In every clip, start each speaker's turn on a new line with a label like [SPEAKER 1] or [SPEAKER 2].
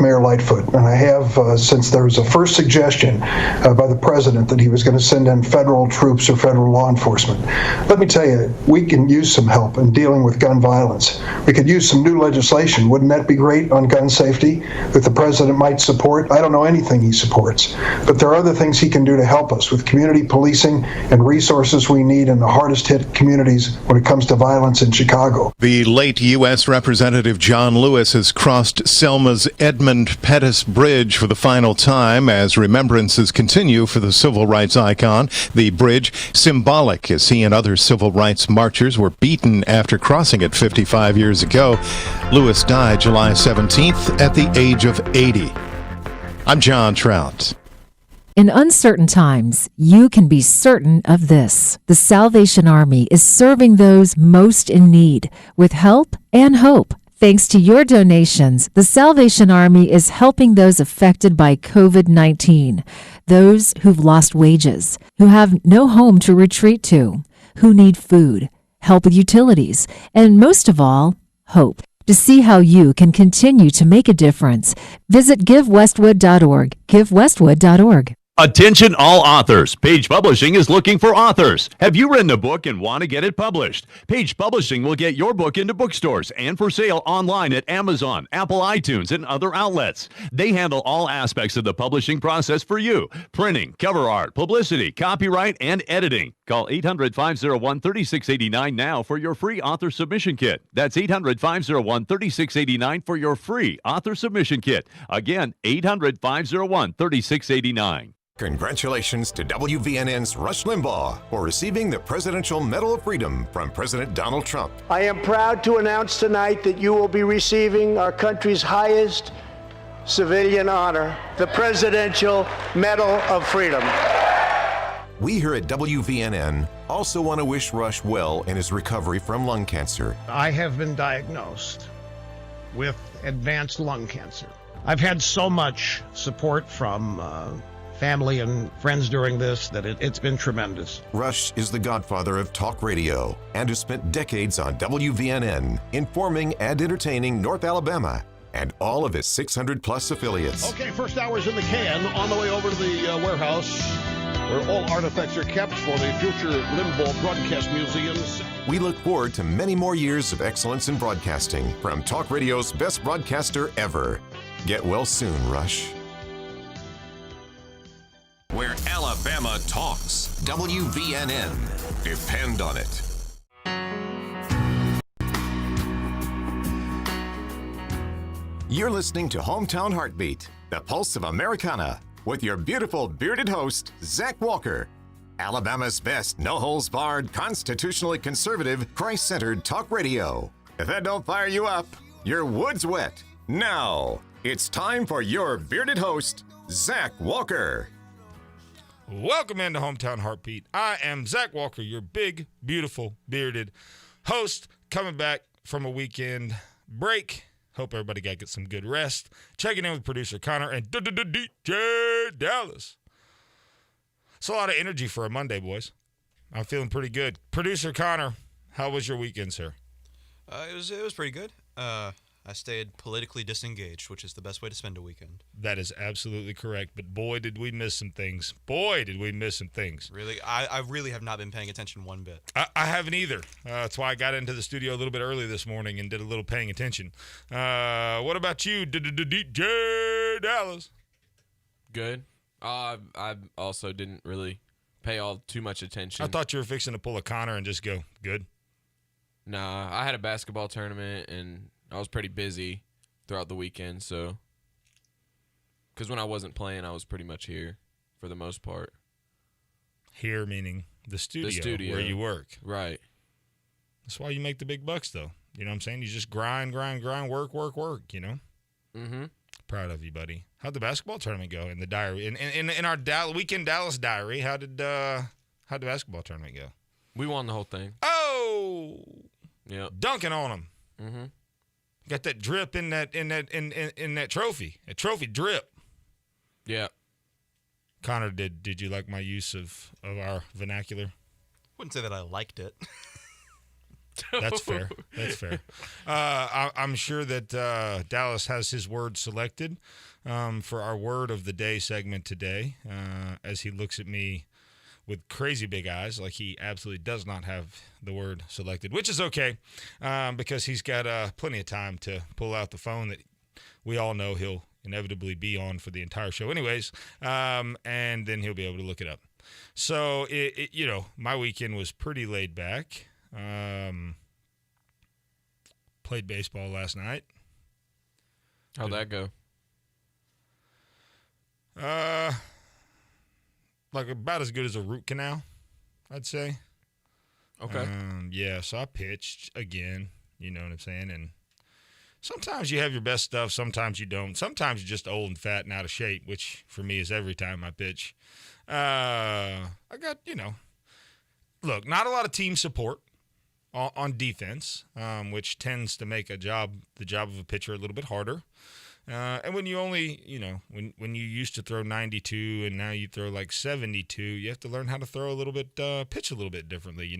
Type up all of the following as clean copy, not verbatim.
[SPEAKER 1] with Mayor Lightfoot, and I have since there was a first suggestion by the president that he was going to send in federal troops or federal law enforcement. Let me tell you, we can use some help in dealing with gun violence. We could use some new legislation. Wouldn't that be great on gun safety that the president might support? I don't know anything he supports, but there are other things he can do to help us with community policing and resources we need in the hardest hit communities when it comes to violence in Chicago.
[SPEAKER 2] The late U.S. Representative John Lewis has crossed Selma's Edmund Pettus Bridge for the final time as remembrances continue for the civil rights icon. The bridge symbolic as he and other civil rights marchers were beaten after crossing it 55 years ago. Lewis died July 17th at the age of 80. I'm John Trout.
[SPEAKER 3] In uncertain times, you can be certain of this. The Salvation Army is serving those most in need with help and hope. Thanks to your donations, the Salvation Army is helping those affected by COVID-19, those who've lost wages, who have no home to retreat to, who need food, help with utilities, and most of all, hope. To see how you can continue to make a difference, visit givewestwood.org. givewestwood.org.
[SPEAKER 4] Attention all authors. Page Publishing is looking for authors. Have you written a book and want to get it published? Page Publishing will get your book into bookstores and for sale online at Amazon, Apple iTunes, and other outlets. They handle all aspects of the publishing process for you. Printing, cover art, publicity, copyright, and editing. Call 800-501-3689 now for your free author submission kit. That's 800-501-3689 for your free author submission kit. Again, 800-501-3689.
[SPEAKER 5] Congratulations to WVNN's Rush Limbaugh for receiving the Presidential Medal of Freedom from President Donald Trump.
[SPEAKER 6] I am proud to announce tonight that you will be receiving our country's highest civilian honor, the Presidential Medal of Freedom.
[SPEAKER 5] We here at WVNN also want to wish Rush well in his recovery from lung cancer.
[SPEAKER 7] I have been diagnosed with advanced lung cancer. I've had so much support from family and friends during this that it's been tremendous.
[SPEAKER 5] Rush is the godfather of talk radio and has spent decades on WVNN informing and entertaining North Alabama and all of his 600-plus affiliates.
[SPEAKER 8] Okay, first hour's in the can, on the way over to the warehouse where all artifacts are kept for the future Limbaugh broadcast museums.
[SPEAKER 5] We look forward to many more years of excellence in broadcasting from talk radio's best broadcaster ever. Get well soon, Rush. Where Alabama talks, WVNN. Depend on it. You're listening to Hometown Heartbeat, the pulse of Americana, with your beautiful bearded host, Zach Walker. Alabama's best no-holds-barred, constitutionally conservative, Christ-centered talk radio. If that don't fire you up, your wood's wet. Now, it's time for your bearded host, Zach Walker.
[SPEAKER 9] Welcome into Hometown Heartbeat. I am Zach Walker, your big, beautiful, bearded host, coming back from a weekend break. Hope everybody got some good rest. Checking in with producer Connor and DJ Dallas. It's a lot of energy for a Monday, boys. I'm feeling pretty good. Producer Connor, how was your weekend, sir?
[SPEAKER 10] It was pretty good. I stayed politically disengaged, which is the best way to spend a weekend.
[SPEAKER 9] That is absolutely correct. But boy, did we miss some things. Boy, did we miss some things.
[SPEAKER 10] Really? I really have not been paying attention one bit.
[SPEAKER 9] I haven't either. That's why I got into the studio a little bit early this morning and did a little paying attention. What about you, DJ Dallas?
[SPEAKER 11] Good. I also didn't really pay all too much attention.
[SPEAKER 9] I thought you were fixing to pull a Connor and just go, good.
[SPEAKER 11] Nah, I had a basketball tournament, and I was pretty busy throughout the weekend, so. Because when I wasn't playing, I was pretty much here for the most part.
[SPEAKER 9] Here meaning the studio where you work.
[SPEAKER 11] Right.
[SPEAKER 9] That's why you make the big bucks, though. You know what I'm saying? You just grind, work, you know?
[SPEAKER 11] Mm-hmm.
[SPEAKER 9] Proud of you, buddy. How'd the basketball tournament go in the diary? In our weekend Dallas diary, how'd the basketball tournament go?
[SPEAKER 11] We won the whole thing.
[SPEAKER 9] Oh!
[SPEAKER 11] Yep.
[SPEAKER 9] Dunking on them.
[SPEAKER 11] Mm-hmm.
[SPEAKER 9] Got that drip in that trophy. A trophy drip.
[SPEAKER 11] Yeah.
[SPEAKER 9] Connor, did you like my use of our vernacular?
[SPEAKER 10] Wouldn't say that I liked it.
[SPEAKER 9] That's fair. That's fair. I'm sure that Dallas has his word selected for our word of the day segment today as he looks at me with crazy big eyes like he absolutely does not have the word selected, which is okay because he's got plenty of time to pull out the phone that we all know he'll inevitably be on for the entire show anyways, and then he'll be able to look it up. So, my weekend was pretty laid back. Played baseball last night.
[SPEAKER 11] How'd that go?
[SPEAKER 9] Like about as good as a root canal, I'd say.
[SPEAKER 11] Okay.
[SPEAKER 9] Yeah, so I pitched again, you know what I'm saying? And sometimes you have your best stuff, sometimes you don't. Sometimes you're just old and fat and out of shape, which for me is every time I pitch. I got, look, not a lot of team support on defense, which tends to make the job of a pitcher a little bit harder. And when you only, when you used to throw 92 and now you throw like 72, you have to learn how to throw a little bit, pitch a little bit differently,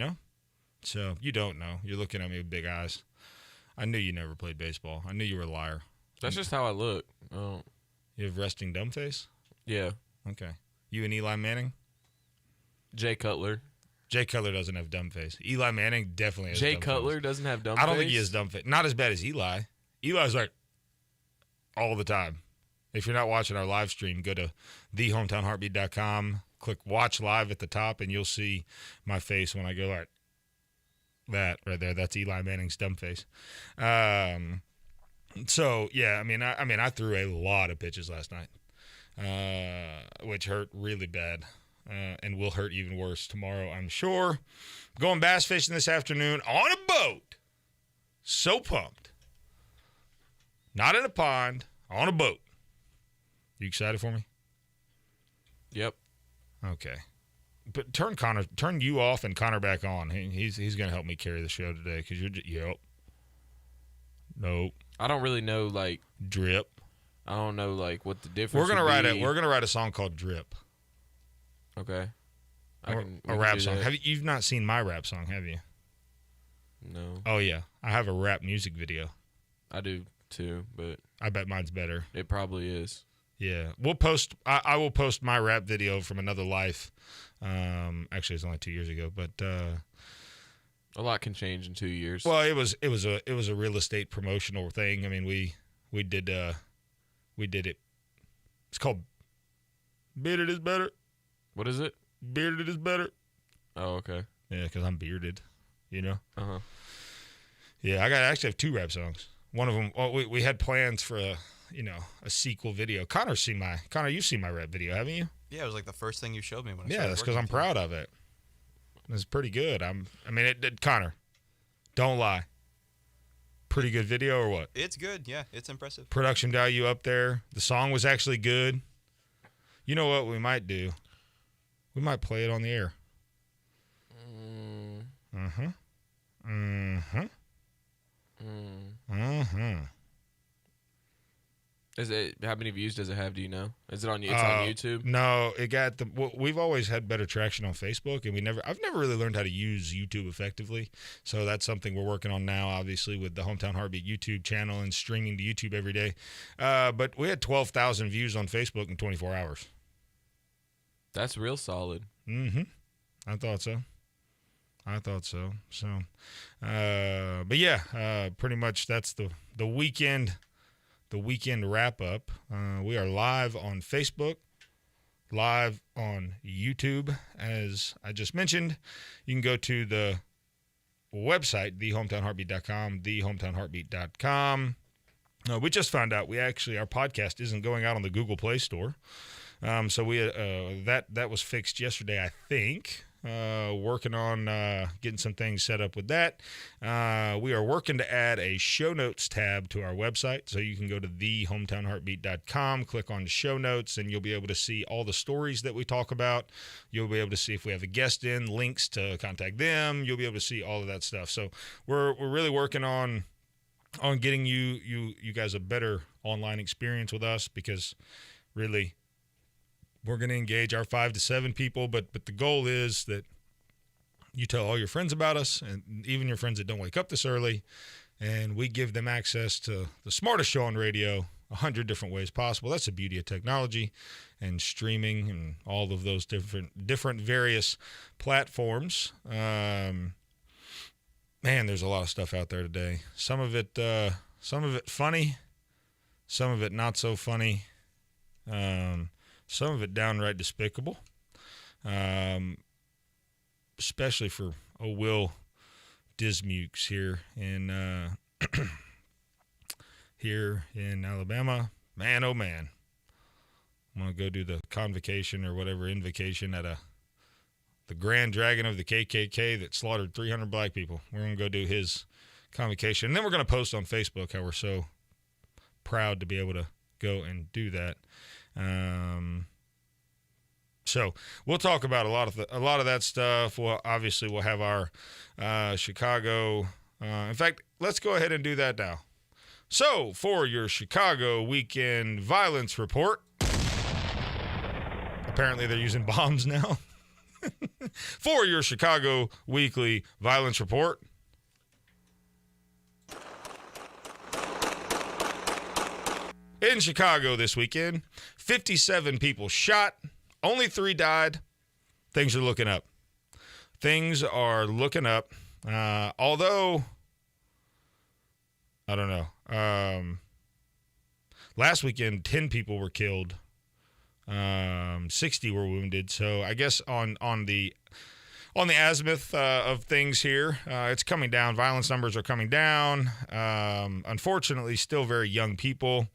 [SPEAKER 9] So you don't know. You're looking at me with big eyes. I knew you never played baseball. I knew you were a liar.
[SPEAKER 11] That's just how I look. Oh.
[SPEAKER 9] You have resting dumb face?
[SPEAKER 11] Yeah.
[SPEAKER 9] Okay. You and Eli Manning?
[SPEAKER 11] Jay Cutler.
[SPEAKER 9] Jay Cutler doesn't have dumb face. Eli Manning definitely has
[SPEAKER 11] Jay
[SPEAKER 9] dumb
[SPEAKER 11] Cutler
[SPEAKER 9] face.
[SPEAKER 11] doesn't have dumb face?
[SPEAKER 9] I don't think he has dumb face. Not as bad as Eli. Eli's like all the time. If you're not watching our live stream, go to thehometownheartbeat.com, click watch live at the top, and you'll see my face when I go like that right there. That's Eli Manning's dumb face. So yeah, I threw a lot of pitches last night, which hurt really bad. And will hurt even worse tomorrow, I'm sure. Going bass fishing this afternoon on a boat. So pumped. Not in a pond, on a boat. You excited for me?
[SPEAKER 11] Yep.
[SPEAKER 9] Okay. But turn you off and Connor back on. He's going to help me carry the show today because you're just, yep. Nope.
[SPEAKER 11] I don't really know,
[SPEAKER 9] Drip.
[SPEAKER 11] I don't know, what the difference
[SPEAKER 9] We're
[SPEAKER 11] would
[SPEAKER 9] gonna write a song called Drip.
[SPEAKER 11] Okay.
[SPEAKER 9] A rap song. You've not seen my rap song, have you?
[SPEAKER 11] No.
[SPEAKER 9] Oh, yeah. I have a rap music video.
[SPEAKER 11] I do, too, but
[SPEAKER 9] I bet mine's better.
[SPEAKER 11] it probably is.
[SPEAKER 9] Yeah. I will post my rap video from Another Life. Actually, it's only 2 years ago, but
[SPEAKER 11] A lot can change in 2 years.
[SPEAKER 9] well, it was a real estate promotional thing. I mean, we did it. It's called Bearded is Better.
[SPEAKER 11] What is it?
[SPEAKER 9] Bearded is better.
[SPEAKER 11] Oh, okay.
[SPEAKER 9] Yeah, because I'm bearded,
[SPEAKER 11] Uh-huh.
[SPEAKER 9] Yeah, I actually have 2 rap songs. One of them, we had plans for a sequel video. Connor, you've seen my rap video, haven't you?
[SPEAKER 10] Yeah, it was like the first thing you showed me when I
[SPEAKER 9] Yeah,
[SPEAKER 10] started
[SPEAKER 9] that's because
[SPEAKER 10] working
[SPEAKER 9] I'm
[SPEAKER 10] with you.
[SPEAKER 9] proud of it. It's pretty good. Connor, don't lie. Pretty good video or what?
[SPEAKER 10] It's good, yeah. It's impressive.
[SPEAKER 9] Production value up there. The song was actually good. You know what we might do? We might play it on the air.
[SPEAKER 11] Is it, how many views does it have, do you know? Is it on, it's on YouTube?
[SPEAKER 9] No, we've always had better traction on Facebook, and I've never really learned how to use YouTube effectively. So that's something we're working on now, obviously, with the Hometown Heartbeat YouTube channel and streaming to YouTube every day. But we had 12,000 views on Facebook in 24 hours.
[SPEAKER 11] That's real solid.
[SPEAKER 9] Mm-hmm. I thought so. So, but yeah, pretty much that's the weekend. The weekend wrap up. We are live on Facebook, live on YouTube. As I just mentioned, you can go to the website, thehometownheartbeat.com, thehometownheartbeat.com. We just found out our podcast isn't going out on the Google Play Store. So we that was fixed yesterday, I think. Working on getting some things set up with that. We are working to add a show notes tab to our website, so you can go to thehometownheartbeat.com, click on show notes, and you'll be able to see all the stories that we talk about. You'll be able to see if we have a guest in, links to contact them. You'll be able to see all of that stuff. So we're really working on getting you guys a better online experience with us, because really, we're going to engage our 5 to 7 people, but the goal is that You tell all your friends about us, and even your friends that don't wake up this early, and we give them access to the smartest show on radio 100 different ways possible. That's the beauty of technology and streaming and all of those different various platforms. Man, there's a lot of stuff out there today. Some of it funny, some of it not so funny, some of it downright despicable. Especially for Will Dismukes here in here in Alabama. Man, oh man. I'm going to go do the convocation or whatever invocation at the Grand Dragon of the KKK that slaughtered 300 black people. We're going to go do his convocation. And then we're going to post on Facebook how we're so proud to be able to go and do that. So we'll talk about a lot of that stuff. We'll have our Chicago. In fact, let's go ahead and do that now. So for your Chicago weekend violence report, apparently they're using bombs now. For your Chicago weekly violence report. In Chicago this weekend, 57 people shot. Only 3 died. Things are looking up. Although, I don't know. Last weekend, 10 people were killed. 60 were wounded. So I guess on the azimuth of things here, it's coming down. Violence numbers are coming down. Unfortunately, still very young people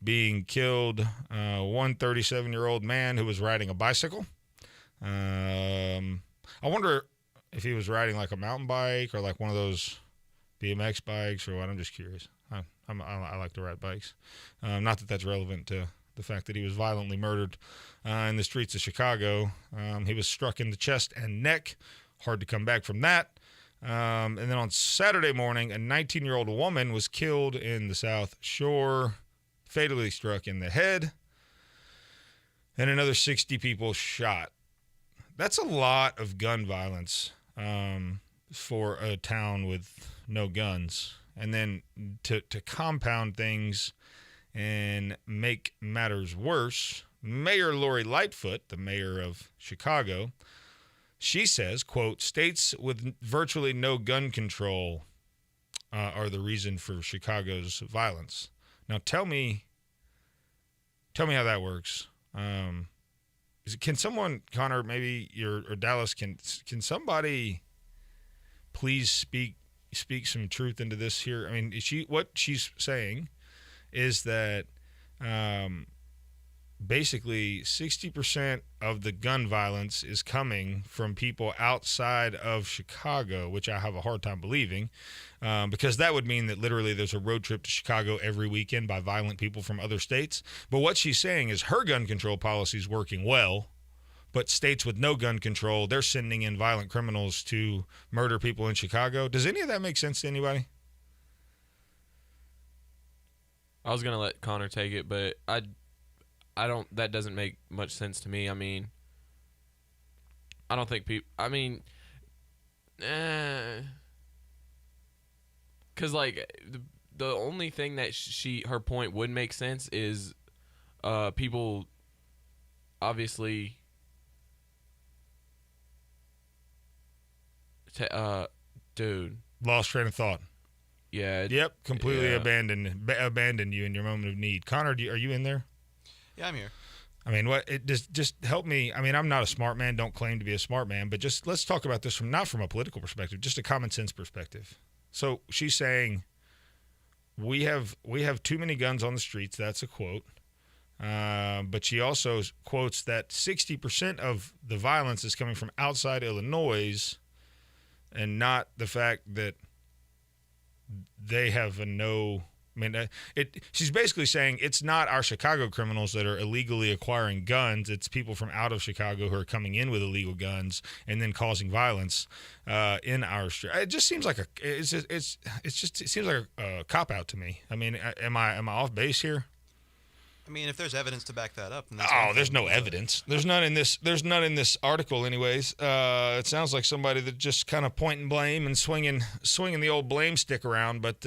[SPEAKER 9] being killed. One 37-year-old man who was riding a bicycle. I wonder if he was riding like a mountain bike or like one of those BMX bikes or what. I'm just curious. I like to ride bikes. Not that that's relevant to the fact that he was violently murdered in the streets of Chicago. He was struck in the chest and neck. Hard to come back from that. And then on Saturday morning, a 19-year-old woman was killed in the South Shore, fatally struck in the head, and another 60 people shot. That's a lot of gun violence for a town with no guns. And then to compound things and make matters worse, Mayor Lori Lightfoot, the mayor of Chicago, she says, quote, states with virtually no gun control are the reason for Chicago's violence. Now, tell me how that works. Can someone, Connor, maybe or Dallas, can somebody please speak some truth into this here? I mean, what she's saying is that basically 60% of the gun violence is coming from people outside of Chicago, which I have a hard time believing, because that would mean that literally there's a road trip to Chicago every weekend by violent people from other states. But what she's saying is her gun control policy is working well, but states with no gun control, they're sending in violent criminals to murder people in Chicago. Does any of that make sense to anybody?
[SPEAKER 11] I was going to let Connor take it, but I don't. That doesn't make much sense to me. I mean, I don't think people. I mean, because like the only thing that her point would make sense is, people, obviously, dude,
[SPEAKER 9] lost train of thought.
[SPEAKER 11] Yeah.
[SPEAKER 9] Yep. Completely abandoned you in your moment of need. Connor, are you in there?
[SPEAKER 10] Yeah, I'm here.
[SPEAKER 9] I mean, what it just help me. I mean, I'm not a smart man. Don't claim to be a smart man, but just let's talk about this not from a political perspective, just a common sense perspective. So she's saying we have too many guns on the streets. That's a quote. But she also quotes that 60% of the violence is coming from outside Illinois, and not the fact that they have a no. I mean, she's basically saying it's not our Chicago criminals that are illegally acquiring guns. It's people from out of Chicago who are coming in with illegal guns and then causing violence in our street. It just seems like it seems like a cop out to me. I mean, am I off base here?
[SPEAKER 10] I mean, if there's evidence to back that up, then
[SPEAKER 9] there's no evidence. There's none in this article, anyways. It sounds like somebody that just kind of pointing blame and swinging the old blame stick around. But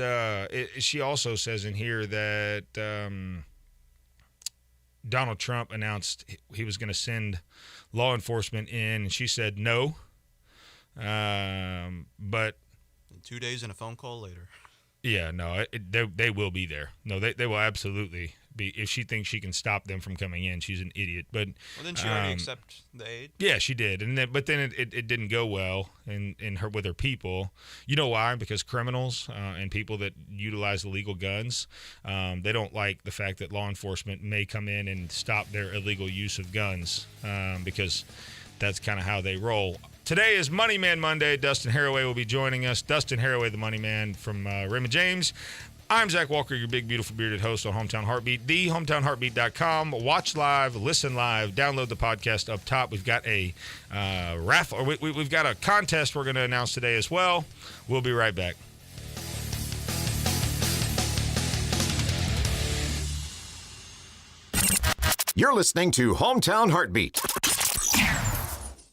[SPEAKER 9] she also says in here that Donald Trump announced he was going to send law enforcement in, and she said no. But
[SPEAKER 10] 2 days and a phone call later.
[SPEAKER 9] Yeah, no, they will be there. No, they will absolutely be. If she thinks she can stop them from coming in, she's an idiot. But
[SPEAKER 10] didn't she already accept the aid?
[SPEAKER 9] Yeah, she did, but then it didn't go well with her people. You know why? Because criminals and people that utilize illegal guns, they don't like the fact that law enforcement may come in and stop their illegal use of guns because that's kind of how they roll. Today is Money Man Monday. Dustin Haraway will be joining us. Dustin Haraway, the Money Man from Raymond James. I'm Zach Walker, your big, beautiful, bearded host on Hometown Heartbeat, thehometownheartbeat.com. Watch live, listen live, download the podcast up top. We've got a raffle, or we've got a contest we're going to announce today as well. We'll be right back.
[SPEAKER 5] You're listening to Hometown Heartbeat.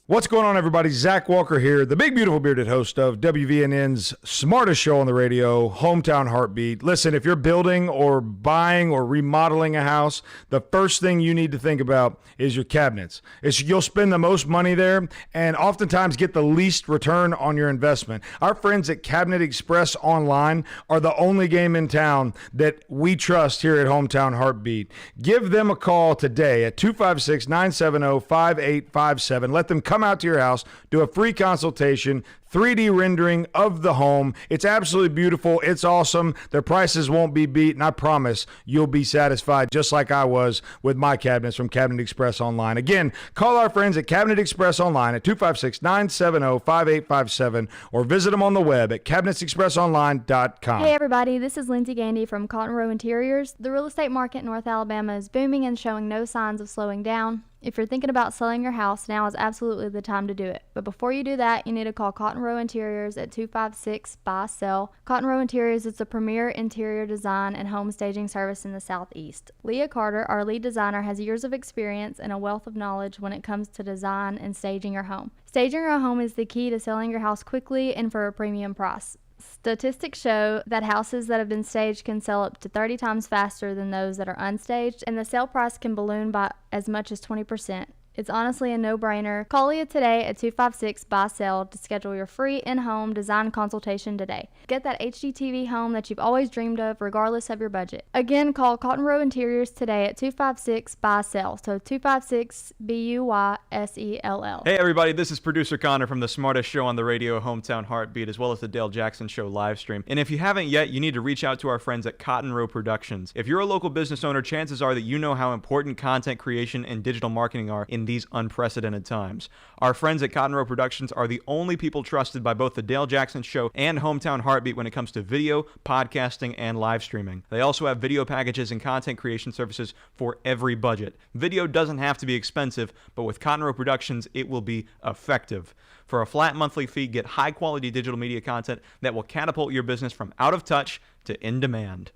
[SPEAKER 12] What's going on, everybody? Zach Walker here, the big, beautiful, bearded host of WVNN's smartest show on the radio, Hometown Heartbeat. Listen, if you're building or buying or remodeling a house, the first thing you need to think about is your cabinets. You'll spend the most money there and oftentimes get the least return on your investment. Our friends at Cabinet Express Online are the only game in town that we trust here at Hometown Heartbeat. Give them a call today at 256-970-5857. Let them come out to your house, do a free consultation, 3D rendering of the home. It's absolutely beautiful. It's awesome. Their prices won't be beat, and I promise you'll be satisfied just like I was with my cabinets from Cabinet Express Online. Again, call our friends at Cabinet Express Online at 256-970-5857 or visit them on the web at cabinetsexpressonline.com.
[SPEAKER 13] Hey everybody, this is Lindsay Gandy from Cotton Row Interiors. The real estate market in North Alabama is booming and showing no signs of slowing down. If you're thinking about selling your house, now is absolutely the time to do it. But before you do that, you need to call Cotton Row Interiors at 256-BUY-SELL. Cotton Row Interiors is a premier interior design and home staging service in the Southeast. Leah Carter, our lead designer, has years of experience and a wealth of knowledge when it comes to design and staging your home. Staging your home is the key to selling your house quickly and for a premium price. Statistics show that houses that have been staged can sell up to 30 times faster than those that are unstaged, and the sale price can balloon by as much as 20%. It's honestly a no-brainer. Call Leah today at 256-BUY-SELL to schedule your free in-home design consultation today. Get that HGTV home that you've always dreamed of, regardless of your budget. Again, call Cotton Row Interiors today at 256-BUY-SELL. So 256-BUYSELL.
[SPEAKER 14] Hey everybody, this is producer Connor from the smartest show on the radio, Hometown Heartbeat, as well as the Dale Jackson Show live stream. And if you haven't yet, you need to reach out to our friends at Cotton Row Productions. If you're a local business owner, chances are that you know how important content creation and digital marketing are in these unprecedented times. Our friends at Cotton Row Productions are the only people trusted by both the Dale Jackson Show and Hometown Heartbeat when it comes to video, podcasting, and live streaming. They also have video packages and content creation services for every budget. Video doesn't have to be expensive, but with Cotton Row Productions, it will be effective. For a flat monthly fee, get high-quality digital media content that will catapult your business from out of touch to in demand.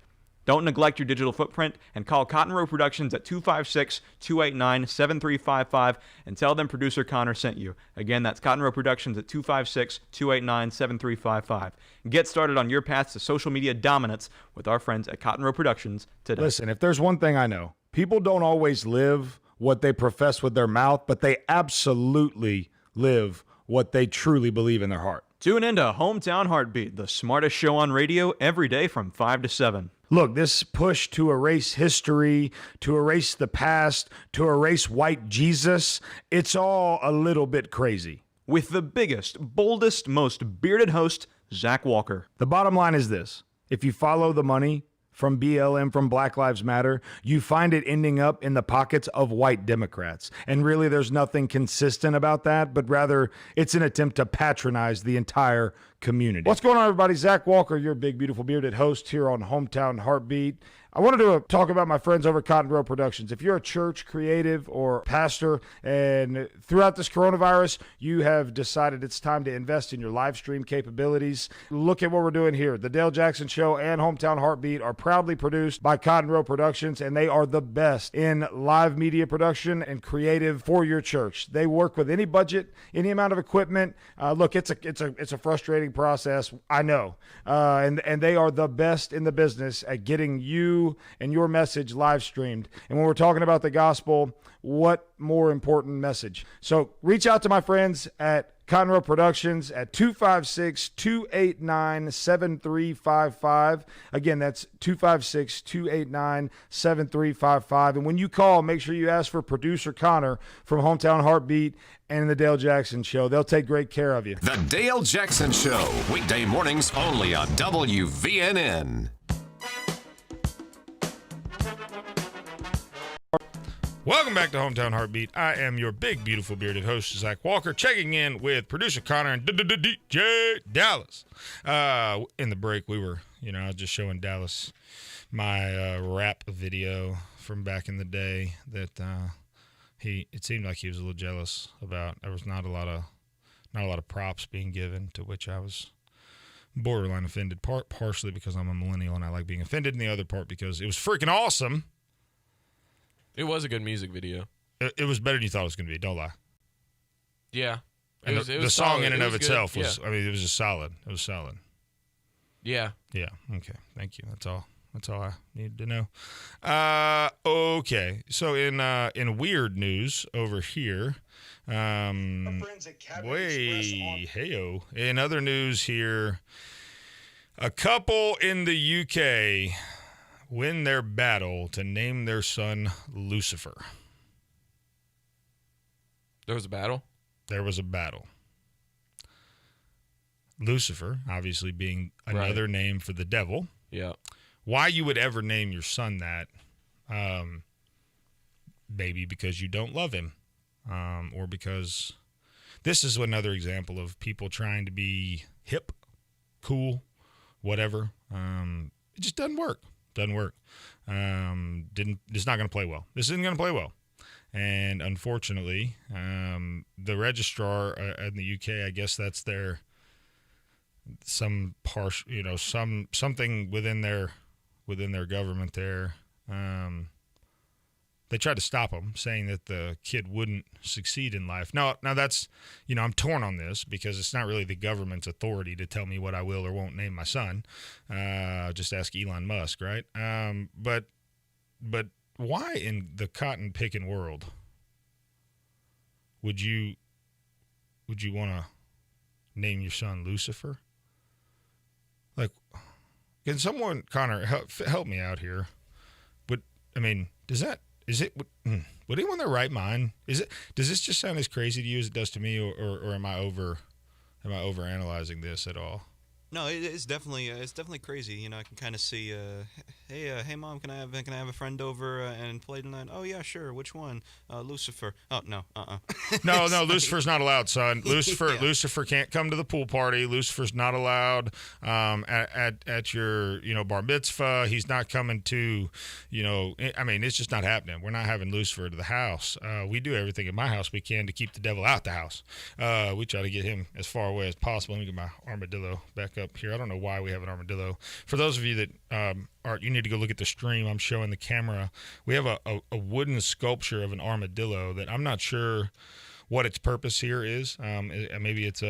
[SPEAKER 14] Don't neglect your digital footprint and call Cotton Row Productions at 256-289-7355 and tell them producer Connor sent you. Again, that's Cotton Row Productions at 256-289-7355. Get started on your path to social media dominance with our friends at Cotton Row Productions today.
[SPEAKER 12] Listen, if there's one thing I know, people don't always live what they profess with their mouth, but they absolutely live what they truly believe in their heart.
[SPEAKER 14] Tune into Hometown Heartbeat, the smartest show on radio, every day from 5 to 7.
[SPEAKER 12] Look, this push to erase history, to erase the past, to erase white Jesus, it's all a little bit crazy.
[SPEAKER 14] With the biggest, boldest, most bearded host, Zach Walker.
[SPEAKER 12] The bottom line is this. If you follow the money from BLM, from Black Lives Matter, you find it ending up in the pockets of white Democrats. And really, there's nothing consistent about that, but rather it's an attempt to patronize the entire community. What's going on, everybody? Zach Walker, your big, beautiful, bearded host here on Hometown Heartbeat. I wanted to talk about my friends over at Cotton Row Productions. If you're a church creative or pastor and throughout this coronavirus, you have decided it's time to invest in your live stream capabilities, look at what we're doing here. The Dale Jackson Show and Hometown Heartbeat are proudly produced by Cotton Row Productions, and they are the best in live media production and creative for your church. They work with any budget, any amount of equipment. Look, it's a frustrating process, I know, and they are the best in the business at getting you and your message live streamed. And when we're talking about the gospel, what more important message? So reach out to my friends at Cotton Row Productions at 256-289-7355. Again, that's 256-289-7355. And when you call, make sure you ask for producer Connor from Hometown Heartbeat and the Dale Jackson Show. They'll take great care of you.
[SPEAKER 5] The Dale Jackson Show, weekday mornings only on WVNN.
[SPEAKER 9] Welcome back to Hometown Heartbeat. I am your big, beautiful, bearded host, Zach Walker, checking in with producer Connor and DJ Dallas. In the break, I was just showing Dallas my rap video from back in the day that it seemed like he was a little jealous about. There was not a lot of props being given, to which I was borderline offended, partially because I'm a millennial and I like being offended, and the other part because it was freaking awesome.
[SPEAKER 11] It was a good music video.
[SPEAKER 9] It was better than you thought it was going to be. Don't lie.
[SPEAKER 11] Yeah.
[SPEAKER 9] And the song in and of itself was, yeah. It was just solid. It was solid.
[SPEAKER 11] Yeah.
[SPEAKER 9] Yeah. Okay. Thank you. That's all I needed to know. Okay. So in weird news over here, in other news here, a couple in the UK win their battle to name their son Lucifer.
[SPEAKER 11] There was a battle?
[SPEAKER 9] There was a battle. Lucifer, obviously being another name for the devil.
[SPEAKER 11] Yeah.
[SPEAKER 9] Why you would ever name your son that, maybe because you don't love him, or because this is another example of people trying to be hip, cool, whatever. It just doesn't work. It's not going to play well. This isn't going to play well. And unfortunately, the registrar in the UK, I guess that's something within their government there. They tried to stop him, saying that the kid wouldn't succeed in life. Now that's, I'm torn on this because it's not really the government's authority to tell me what I will or won't name my son. Just ask Elon Musk, right? But why in the cotton picking world would you want to name your son Lucifer? Like, can someone, Connor, help me out here? Would anyone in their right mind? Does this just sound as crazy to you as it does to me, or am I overanalyzing this at all?
[SPEAKER 10] No, it's definitely crazy. I can kind of see, hey mom, can I have a friend over and play tonight? Oh yeah, sure. Which one? Lucifer. Oh no,
[SPEAKER 9] No, Lucifer's not allowed, son.
[SPEAKER 10] Yeah.
[SPEAKER 9] Lucifer can't come to the pool party. Lucifer's not allowed at your bar mitzvah. He's not coming to it's just not happening. We're not having Lucifer to the house. We do everything in my house we can to keep the devil out the house. We try to get him as far away as possible. Let me get my armadillo back up here. I don't know why we have an armadillo. For those of you that you need to go look at the stream. I'm showing the camera. We have a wooden sculpture of an armadillo that I'm not sure what its purpose here is. Maybe it's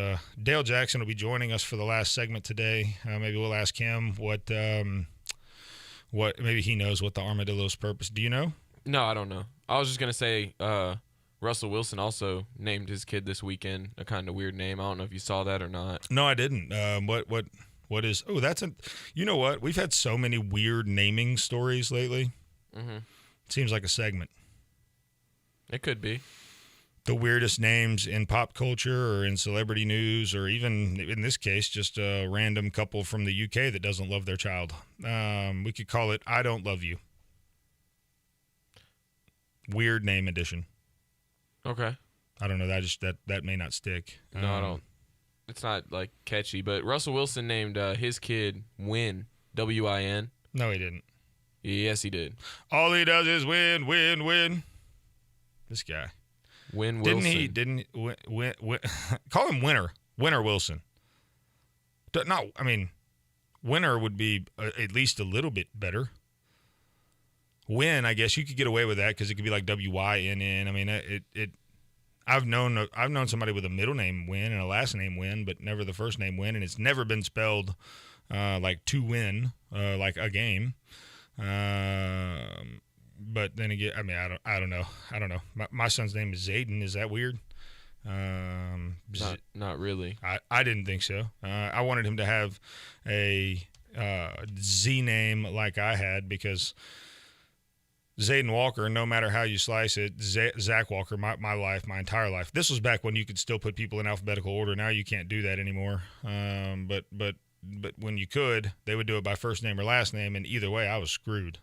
[SPEAKER 9] Dale Jackson will be joining us for the last segment today. Maybe we'll ask him what maybe he knows what the armadillo's purpose. Do you know?
[SPEAKER 11] No, I don't know. I was just gonna say Russell Wilson also named his kid this weekend a kind of weird name. I don't know if you saw that or not.
[SPEAKER 9] No, I didn't. What is? Oh, you know what? We've had so many weird naming stories lately.
[SPEAKER 11] Mm-hmm.
[SPEAKER 9] Seems like a segment.
[SPEAKER 11] It could be.
[SPEAKER 9] The weirdest names in pop culture or in celebrity news, or even in this case, just a random couple from the UK that doesn't love their child. We could call it I Don't Love You. Weird name edition.
[SPEAKER 11] Okay.
[SPEAKER 9] I don't know. That may not stick.
[SPEAKER 11] No, I don't. it's not like catchy, but Russell Wilson named his kid Win, W-I-N.
[SPEAKER 9] No, he didn't.
[SPEAKER 11] Yes, he did.
[SPEAKER 9] All he does is win, win, win. This guy.
[SPEAKER 11] Win Wilson.
[SPEAKER 9] Didn't win, call him Winner. Winner Wilson. Winner would be at least a little bit better. Win, I guess you could get away with that because it could be like W-Y-N-N. I mean, I've known somebody with a middle name Win and a last name Win, but never the first name Win, and it's never been spelled like to win, like a game. But then again, I mean, I don't know. My son's name is Zayden. Is that weird?
[SPEAKER 11] Not really.
[SPEAKER 9] I didn't think so. I wanted him to have a Z name like I had because Zayden Walker, no matter how you slice it, Zach Walker, my entire life. This was back when you could still put people in alphabetical order. Now you can't do that anymore. But when you could, they would do it by first name or last name, and either way, I was screwed.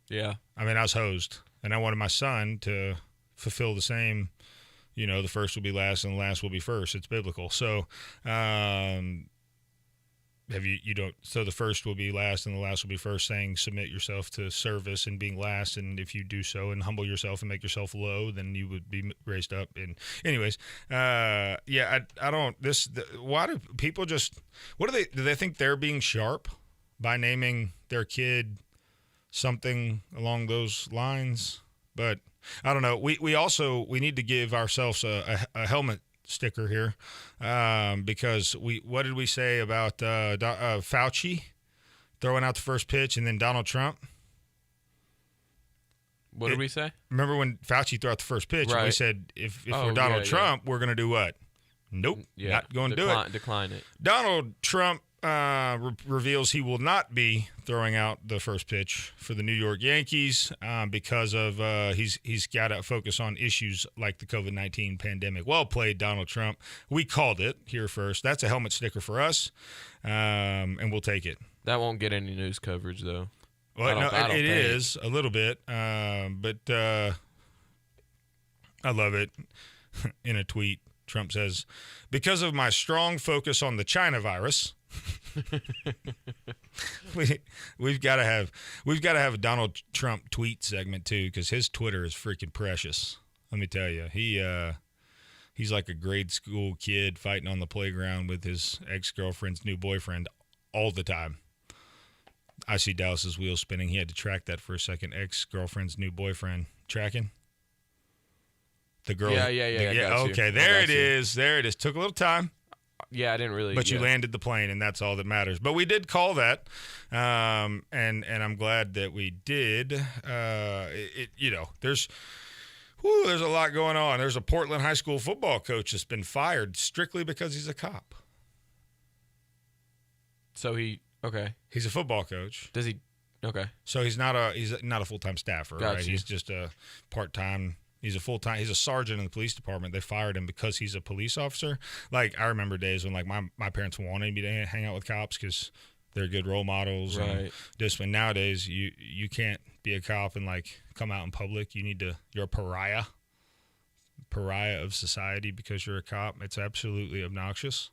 [SPEAKER 11] Yeah.
[SPEAKER 9] I mean, I was hosed, and I wanted my son to fulfill the same. You know, the first will be last and the last will be first. It's biblical. So, so the first will be last and the last will be first, saying submit yourself to service and being last. And if you do so and humble yourself and make yourself low, then you would be raised up. And anyways, why do people do they think they're being sharp by naming their kid something along those lines? But I don't know. We need to give ourselves a helmet sticker here because what did we say about Fauci throwing out the first pitch and then Donald Trump?
[SPEAKER 11] What did we say?
[SPEAKER 9] Remember when Fauci threw out the first pitch and we said if we're Donald Trump, we're going to do what? Nope, not going to do it.
[SPEAKER 11] Decline it. Donald
[SPEAKER 9] Trump reveals he will not be throwing out the first pitch for the New York Yankees because of he's got to focus on issues like the COVID-19 pandemic. Well played, Donald Trump. We called it here first. That's a helmet sticker for us, and we'll take it.
[SPEAKER 11] That won't get any news coverage, though.
[SPEAKER 9] Well, it is a little bit, but I love it. In a tweet, Trump says, "Because of my strong focus on the China virus." we've got to have a Donald Trump tweet segment too, because his Twitter is freaking precious. Let me tell you, he's like a grade school kid fighting on the playground with his ex-girlfriend's new boyfriend all the time. I see Dallas's wheels spinning. He had to track that for a second. Ex-girlfriend's new boyfriend tracking. The girl.
[SPEAKER 11] Yeah.
[SPEAKER 9] Okay, there it is. There it is. Took a little time.
[SPEAKER 11] Yeah, I didn't really.
[SPEAKER 9] But you landed the plane, and that's all that matters. But we did call that, and I'm glad that we did. There's a lot going on. There's a Portland high school football coach that's been fired strictly because he's a cop.
[SPEAKER 11] So
[SPEAKER 9] he's a football coach.
[SPEAKER 11] Does he? Okay.
[SPEAKER 9] So he's not a full-time staffer,
[SPEAKER 11] Gotcha.
[SPEAKER 9] Right? He's just a part-time. He's a sergeant in the police department. They fired him because he's a police officer. Like, I remember days when, like, my parents wanted me to hang out with cops because they're good role models.
[SPEAKER 11] Right.
[SPEAKER 9] And discipline. Nowadays, you can't be a cop and, like, come out in public. You're a pariah of society because you're a cop. It's absolutely obnoxious.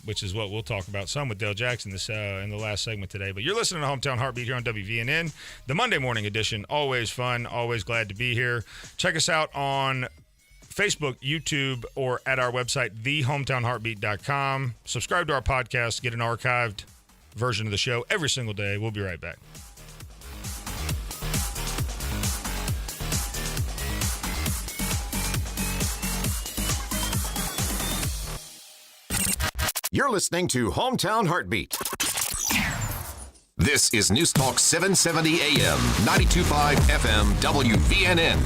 [SPEAKER 9] Which is what we'll talk about some with Dale Jackson in the last segment today. But you're listening to Hometown Heartbeat here on WVNN, the Monday morning edition. Always fun, always glad to be here. Check us out on Facebook, YouTube, or at our website, thehometownheartbeat.com. Subscribe to our podcast, get an archived version of the show every single day. We'll be right back.
[SPEAKER 5] You're listening to Hometown Heartbeat. This is News Talk 770 AM, 92.5 FM, WVNN.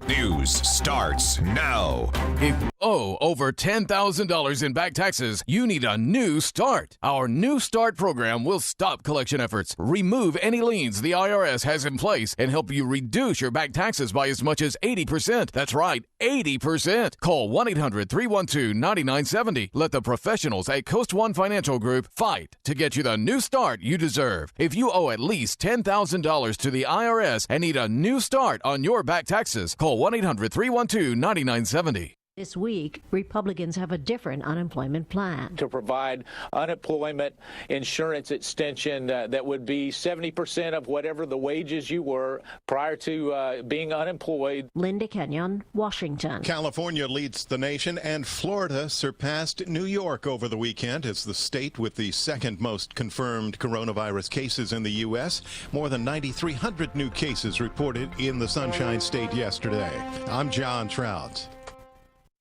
[SPEAKER 5] News starts now.
[SPEAKER 15] If you owe over $10,000 in back taxes, you need a new start. Our New Start program will stop collection efforts, remove any liens the IRS has in place, and help you reduce your back taxes by as much as 80%. That's right, 80%. Call 1-800-312-9970. Let the professionals at Coast One Financial Group fight to get you the new start you deserve. If you owe at least $10,000 to the IRS and need a new start on your back taxes, call 1-800-312-9970.
[SPEAKER 16] This week, Republicans have a different unemployment plan.
[SPEAKER 17] To provide unemployment insurance extension that would be 70% of whatever the wages you were prior to being unemployed.
[SPEAKER 16] Linda Kenyon, Washington.
[SPEAKER 2] California leads the nation, and Florida surpassed New York over the weekend as the state with the second most confirmed coronavirus cases in the U.S. More than 9,300 new cases reported in the Sunshine State yesterday. I'm John Trout.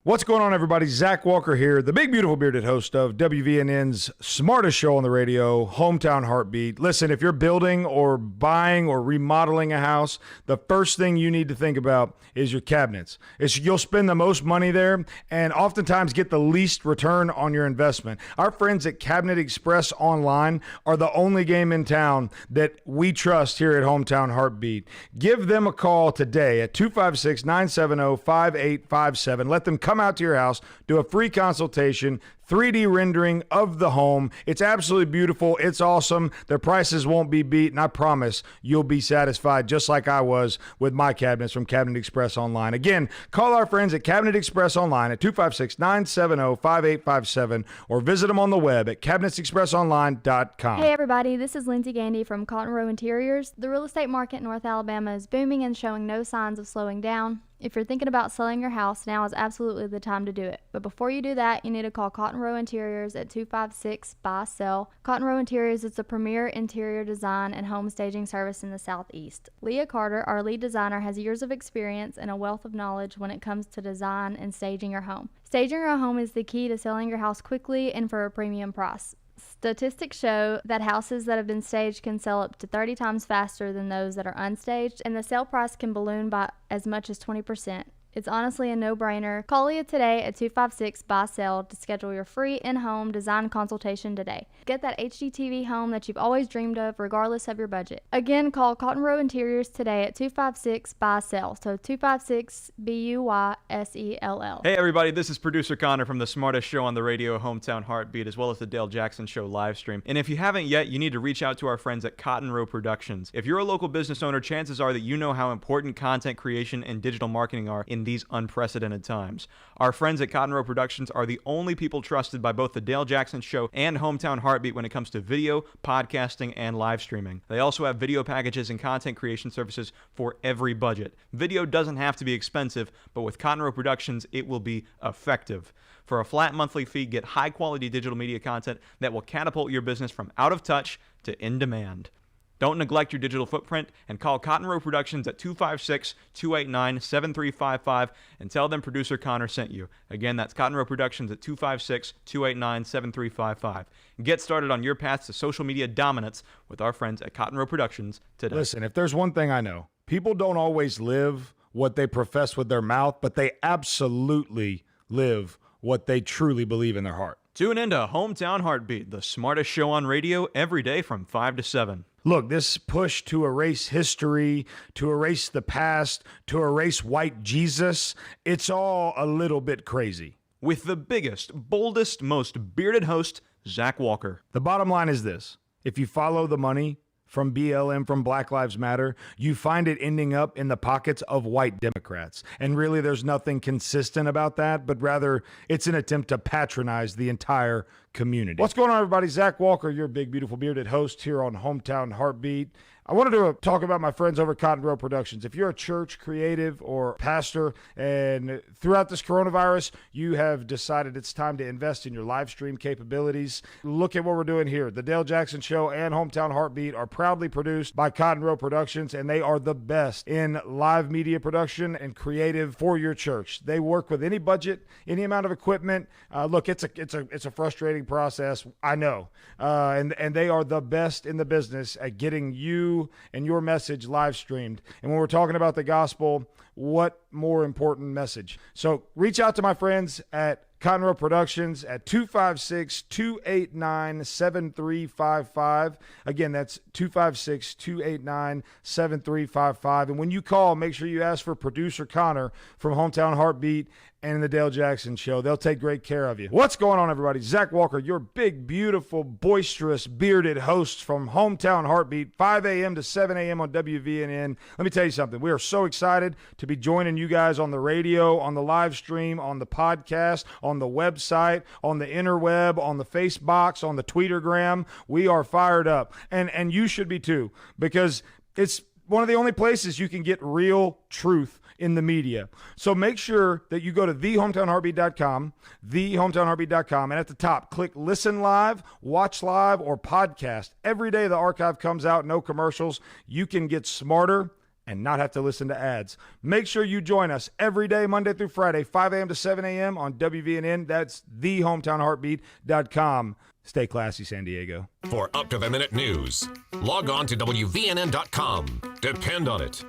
[SPEAKER 12] What's going on, everybody? Zach Walker here, the big, beautiful, bearded host of WVNN's smartest show on the radio, Hometown Heartbeat. Listen, if you're building or buying or remodeling a house, the first thing you need to think about is your cabinets. You'll spend the most money there and oftentimes get the least return on your investment. Our friends at Cabinet Express Online are the only game in town that we trust here at Hometown Heartbeat. Give them a call today at 256-970-5857. Let them come out to your house, do a free consultation, 3D rendering of the home. It's absolutely beautiful. It's awesome. Their prices won't be beat, and I promise you'll be satisfied just like I was with my cabinets from Cabinet Express Online. Again, call our friends at Cabinet Express Online at 256-970-5857 or visit them on the web at cabinetsexpressonline.com.
[SPEAKER 13] Hey everybody, this is Lindsay Gandy from Cotton Row Interiors. The real estate market in North Alabama is booming and showing no signs of slowing down. If you're thinking about selling your house, now is absolutely the time to do it. But before you do that, you need to call Cotton Row Interiors at 256-BUY-SELL. Cotton Row Interiors is the premier interior design and home staging service in the Southeast. Leah Carter, our lead designer, has years of experience and a wealth of knowledge when it comes to design and staging your home. Staging your home is the key to selling your house quickly and for a premium price. Statistics show that houses that have been staged can sell up to 30 times faster than those that are unstaged, and the sale price can balloon by as much as 20%. It's honestly a no-brainer. Call Leah today at 256-BUY-SELL to schedule your free in-home design consultation today. Get that HGTV home that you've always dreamed of, regardless of your budget. Again, call Cotton Row Interiors today at 256-BUY-SELL. So 256-BUYSELL.
[SPEAKER 14] Hey everybody, this is producer Connor from the smartest show on the radio, Hometown Heartbeat, as well as the Dale Jackson Show live stream. And if you haven't yet, you need to reach out to our friends at Cotton Row Productions. If you're a local business owner, chances are that you know how important content creation and digital marketing are in these unprecedented times. Our friends at Cotton Row Productions are the only people trusted by both the Dale Jackson Show and Hometown Heartbeat when it comes to video, podcasting, and live streaming. They also have video packages and content creation services for every budget. Video doesn't have to be expensive, but with Cotton Row Productions, it will be effective. For a flat monthly fee, get high-quality digital media content that will catapult your business from out of touch to in demand. Don't neglect your digital footprint and call Cotton Row Productions at 256-289-7355 and tell them producer Connor sent you. Again, that's Cotton Row Productions at 256-289-7355. Get started on your path to social media dominance with our friends at Cotton Row Productions today.
[SPEAKER 12] Listen, if there's one thing I know, people don't always live what they profess with their mouth, but they absolutely live what they truly believe in their heart.
[SPEAKER 14] Tune into Hometown Heartbeat, the smartest show on radio every day from 5 to 7.
[SPEAKER 12] Look, this push to erase history, to erase the past, to erase white Jesus, it's all a little bit crazy.
[SPEAKER 14] With the biggest, boldest, most bearded host, Zach Walker.
[SPEAKER 12] The bottom line is this. If you follow the money from BLM, from Black Lives Matter, you find it ending up in the pockets of white Democrats. And really, there's nothing consistent about that, but rather it's an attempt to patronize the entire community. What's going on, everybody? Zach Walker, your big, beautiful, bearded host here on Hometown Heartbeat. I wanted to talk about my friends over at Cotton Row Productions. If you're a church creative or pastor and throughout this coronavirus, you have decided it's time to invest in your live stream capabilities, look at what we're doing here. The Dale Jackson Show and Hometown Heartbeat are proudly produced by Cotton Row Productions, and they are the best in live media production and creative for your church. They work with any budget, any amount of equipment. Look, it's a frustrating process, I know, and they are the best in the business at getting you and your message live streamed. And when we're talking about the gospel, what more important message? So reach out to my friends at Cotton Row Productions at 256-289-7355. Again, that's 256-289-7355. And when you call, make sure you ask for producer Connor from Hometown Heartbeat, and the Dale Jackson Show. They'll take great care of you. What's going on, everybody? Zach Walker, your big, beautiful, boisterous, bearded host from Hometown Heartbeat, 5 a.m. to 7 a.m. on WVNN. Let me tell you something. We are so excited to be joining you guys on the radio, on the live stream, on the podcast, on the website, on the interweb, on the Facebox, on the Tweetergram. We are fired up, and you should be too, because it's one of the only places you can get real truth in the media. So make sure that you go to thehometownheartbeat.com, thehometownheartbeat.com, and at the top, click Listen Live, Watch Live, or Podcast. Every day the archive comes out, no commercials. You can get smarter and not have to listen to ads. Make sure you join us every day, Monday through Friday, 5 a.m. to 7 a.m. on WVNN. That's thehometownheartbeat.com. Stay classy, San Diego.
[SPEAKER 5] For up-to-the-minute news, log on to WVNN.com. Depend on it.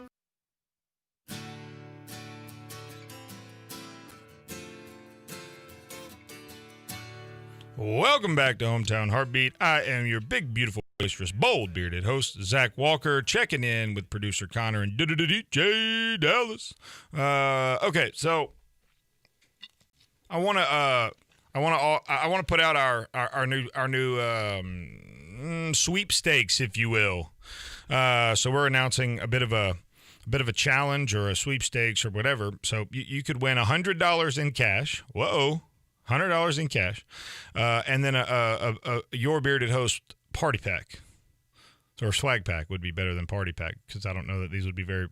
[SPEAKER 9] Welcome back to Hometown Heartbeat. I am your big, beautiful, boisterous, bold, bearded host, Zach Walker, checking in with producer Connor and DJ Dallas. Okay, so I want to put out our new sweepstakes, if you will. So we're announcing a bit of a challenge or a sweepstakes or whatever. So you could win $100 in cash. Whoa. $100 in cash, and then a Your Bearded Host party pack, or swag pack would be better than party pack, because I don't know that these would be very,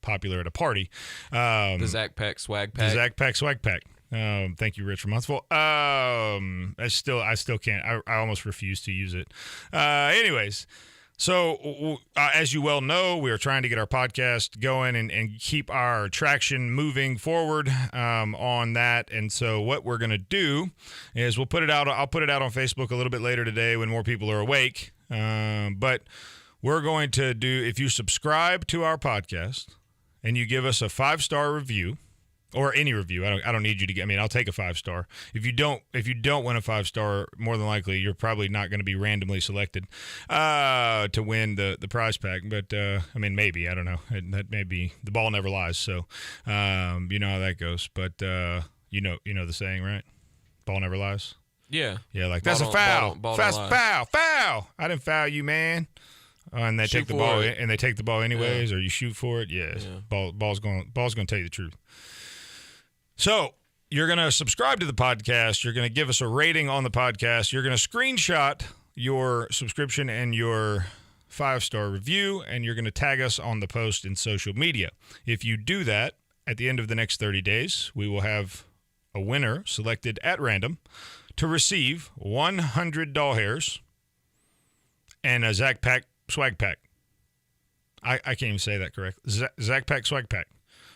[SPEAKER 9] popular at a party.
[SPEAKER 11] The Zach Pack swag pack.
[SPEAKER 9] The Zach Pack swag pack. Thank you, Rich from Huntsville. I still can't. I almost refuse to use it. Anyways. So, as you well know, we are trying to get our podcast going and keep our traction moving forward on that. And so what we're going to do is I'll put it out on Facebook a little bit later today when more people are awake. But we're going to do, if you subscribe to our podcast and you give us a 5-star review, or any review. I don't need you to I'll take a 5-star. If you don't win a 5-star, more than likely you're probably not going to be randomly selected to win the prize pack. But maybe, I don't know. That may be, the ball never lies. So you know how that goes. But you know the saying, right? Ball never lies.
[SPEAKER 11] Yeah.
[SPEAKER 9] Yeah, like that's a foul. Foul. I didn't foul you, man. And they take the ball and they take the ball anyways, or you shoot for it. Yes. Yeah. Ball's going to tell you the truth. So you're going to subscribe to the podcast. You're going to give us a rating on the podcast. You're going to screenshot your subscription and your 5-star review, and you're going to tag us on the post in social media. If you do that, at the end of the next 30 days, we will have a winner selected at random to receive 100 doll hairs and a Zach Pack swag pack. I can't even say that correctly. Zach Pack swag pack.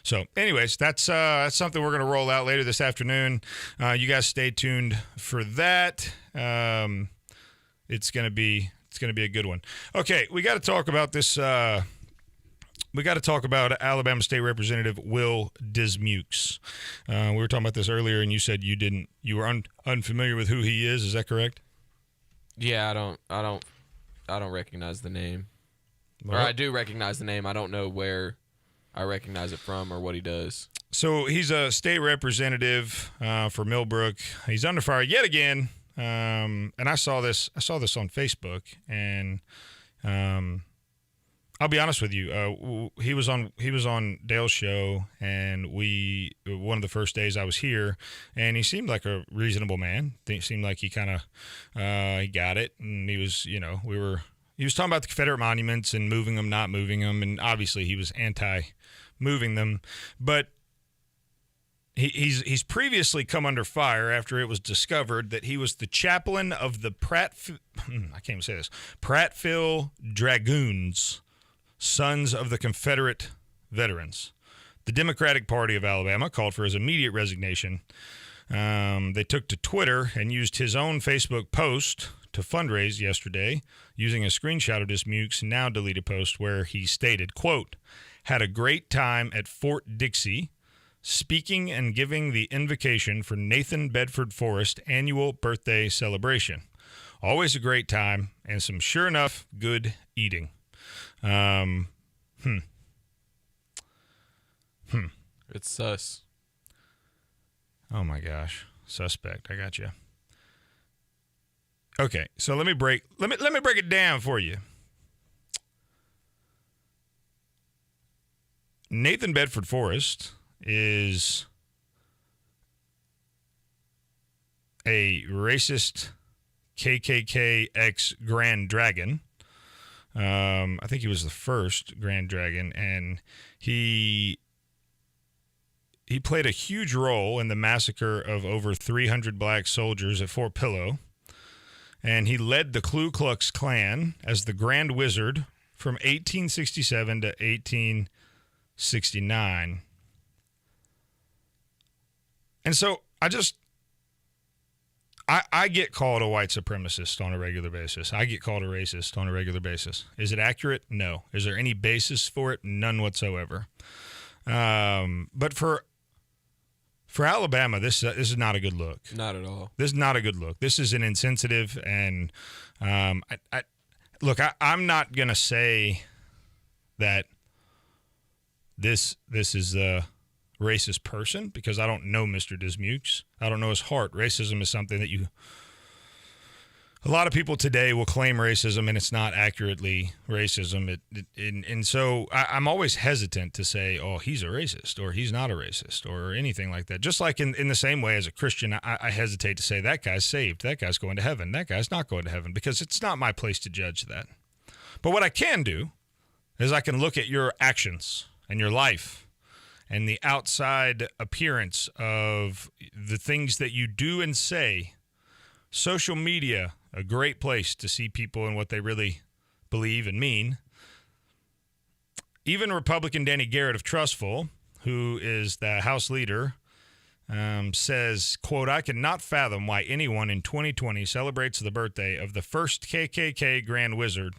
[SPEAKER 9] So, anyways, that's something we're going to roll out later this afternoon. You guys stay tuned for that. It's going to be a good one. Okay, we got to talk about this. We got to talk about Alabama State Representative Will Dismukes. We were talking about this earlier, and you said you were unfamiliar with who he is. Is that correct?
[SPEAKER 11] Yeah, I don't recognize the name. Or I do recognize the name. I don't know where I recognize it from or what he does.
[SPEAKER 9] So he's a state representative for Millbrook. He's under fire yet again. And I saw this on Facebook, and I'll be honest with you. He was on Dale's show, and one of the first days I was here, and he seemed like a reasonable man. It seemed like he kind of he got it, and he was he was talking about the Confederate monuments and moving them, not moving them, and obviously he was anti-moving them. But he's previously come under fire after it was discovered that he was the chaplain of the Prattville Dragoons, Sons of the Confederate Veterans. The Democratic Party of Alabama called for his immediate resignation. They took to Twitter and used his own Facebook post to fundraise yesterday using a screenshot of Dismukes' now deleted post where he stated, quote, "Had a great time at Fort Dixie, speaking and giving the invocation for Nathan Bedford Forrest annual birthday celebration. Always a great time and some sure enough good eating."
[SPEAKER 11] It's sus.
[SPEAKER 9] Oh my gosh, suspect. I got you. Okay, so let me break it down for you. Nathan Bedford Forrest is a racist KKK ex-Grand Dragon. I think he was the first Grand Dragon, and he played a huge role in the massacre of over 300 black soldiers at Fort Pillow, and he led the Ku Klux Klan as the Grand Wizard from 1867 to 1869. And so I get called a white supremacist on a regular basis. I get called a racist on a regular basis. Is it accurate? No. Is there any basis for it? None whatsoever. But for Alabama, this is not a good look.
[SPEAKER 11] Not at all.
[SPEAKER 9] This is not a good look. This is an insensitive, and I'm not gonna say that this is a racist person, because I don't know Mr. Dismukes. I don't know his heart. Racism is something that a lot of people today will claim racism, and it's not accurately racism. And so I'm always hesitant to say, oh, he's a racist, or he's not a racist, or anything like that. Just like in the same way as a Christian, I hesitate to say that guy's saved, that guy's going to heaven, that guy's not going to heaven, because it's not my place to judge that. But what I can do is I can look at your actions and your life and the outside appearance of the things that you do and say. Social media, a great place to see people and what they really believe and mean. Even Republican Danny Garrett of Trustful, who is the House leader, says, quote, "I cannot fathom why anyone in 2020 celebrates the birthday of the first KKK Grand Wizard,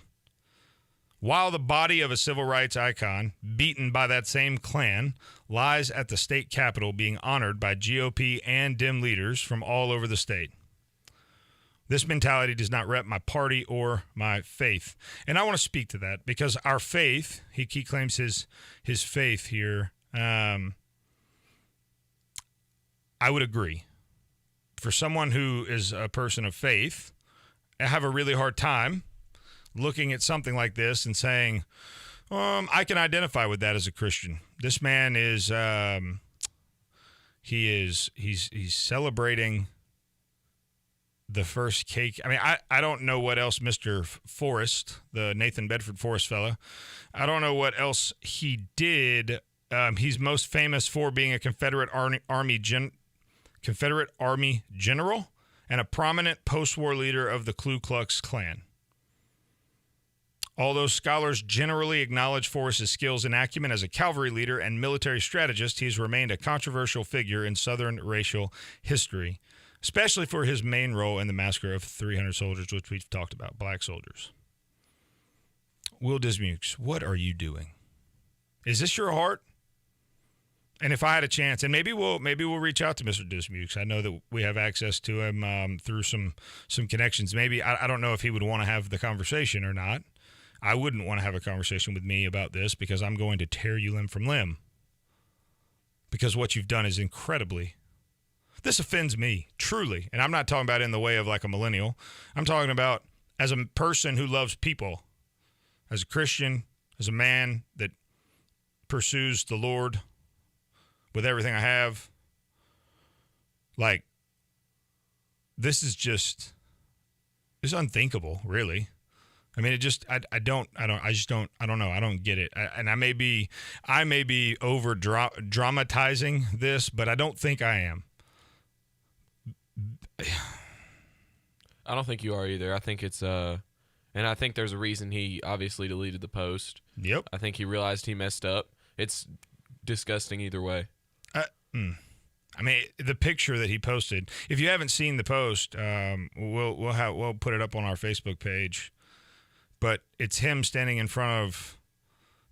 [SPEAKER 9] while the body of a civil rights icon, beaten by that same Klan, lies at the state capitol being honored by GOP and Dem leaders from all over the state. This mentality does not rep my party or my faith." And I want to speak to that, because our faith, he claims his faith here, I would agree. For someone who is a person of faith, I have a really hard time looking at something like this and saying, I can identify with that as a Christian. This man is, he's celebrating the first cake. I mean, I don't know what else Mr. Forrest, the Nathan Bedford Forrest fellow, I don't know what else he did. He's most famous for being a Confederate Army general and a prominent post-war leader of the Ku Klux Klan. Although scholars generally acknowledge Forrest's skills and acumen as a cavalry leader and military strategist, he's remained a controversial figure in Southern racial history, especially for his main role in the massacre of 300 soldiers, which we've talked about, black soldiers. Will Dismukes, what are you doing? Is this your heart? And if I had a chance, and maybe we'll reach out to Mr. Dismukes. I know that we have access to him through some connections. Maybe I don't know if he would want to have the conversation or not. I wouldn't want to have a conversation with me about this, because I'm going to tear you limb from limb. Because what you've done is incredibly. This offends me, truly. And I'm not talking about in the way of like a millennial. I'm talking about as a person who loves people, as a Christian, as a man that pursues the Lord with everything I have. Like, this is just, it's unthinkable, really. I mean, it just, I don't know. I don't get it. And I may be over dramatizing this, but I don't think I am.
[SPEAKER 11] I don't think you are either. I think it's, and I think there's a reason he obviously deleted the post.
[SPEAKER 9] Yep.
[SPEAKER 11] I think he realized he messed up. It's disgusting either way.
[SPEAKER 9] I mean, the picture that he posted, if you haven't seen the post, we'll put it up on our Facebook page. But it's him standing in front of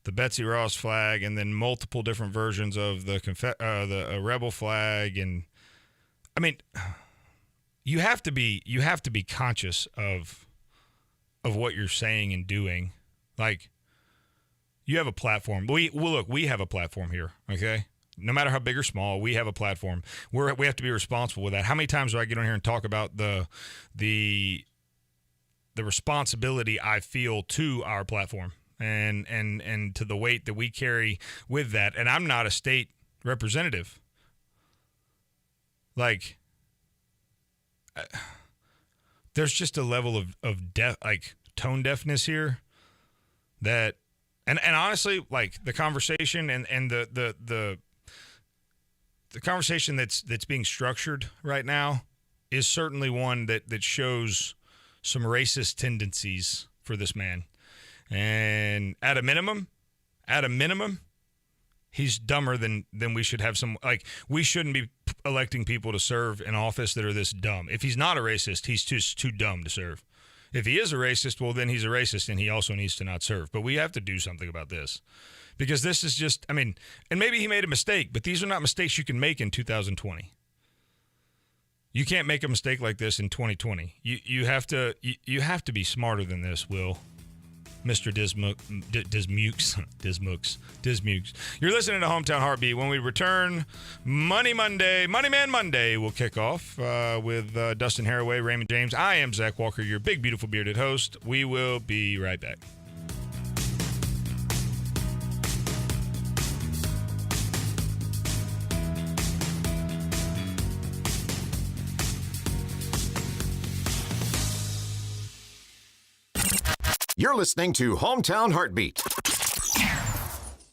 [SPEAKER 9] the Betsy Ross flag, and then multiple different versions of the rebel flag. And I mean, you have to be conscious of what you're saying and doing. Like, you have a platform. We have a platform here. Okay, no matter how big or small, we have a platform. We have to be responsible with that. How many times do I get on here and talk about the responsibility I feel to our platform and to the weight that we carry with that? And I'm not a state representative. Like, there's just a level of tone deafness here that, and honestly, like the conversation and the conversation that's being structured right now is certainly one that shows some racist tendencies for this man. And at a minimum, he's dumber than we should have some, like, we shouldn't be electing people to serve in office that are this dumb. If he's not a racist, he's just too dumb to serve. If he is a racist, well, then he's a racist and he also needs to not serve. But we have to do something about this because this is just, I mean, and maybe he made a mistake, but these are not mistakes you can make in 2020. You can't make a mistake like this in 2020. You have to be smarter than this, Will. Mr. Dismukes. You're listening to Hometown Heartbeat. When we return, Money Man Monday will kick off with Dustin Haraway, Raymond James. I am Zach Walker, your big, beautiful, bearded host. We will be right back.
[SPEAKER 5] You're listening to Hometown Heartbeat.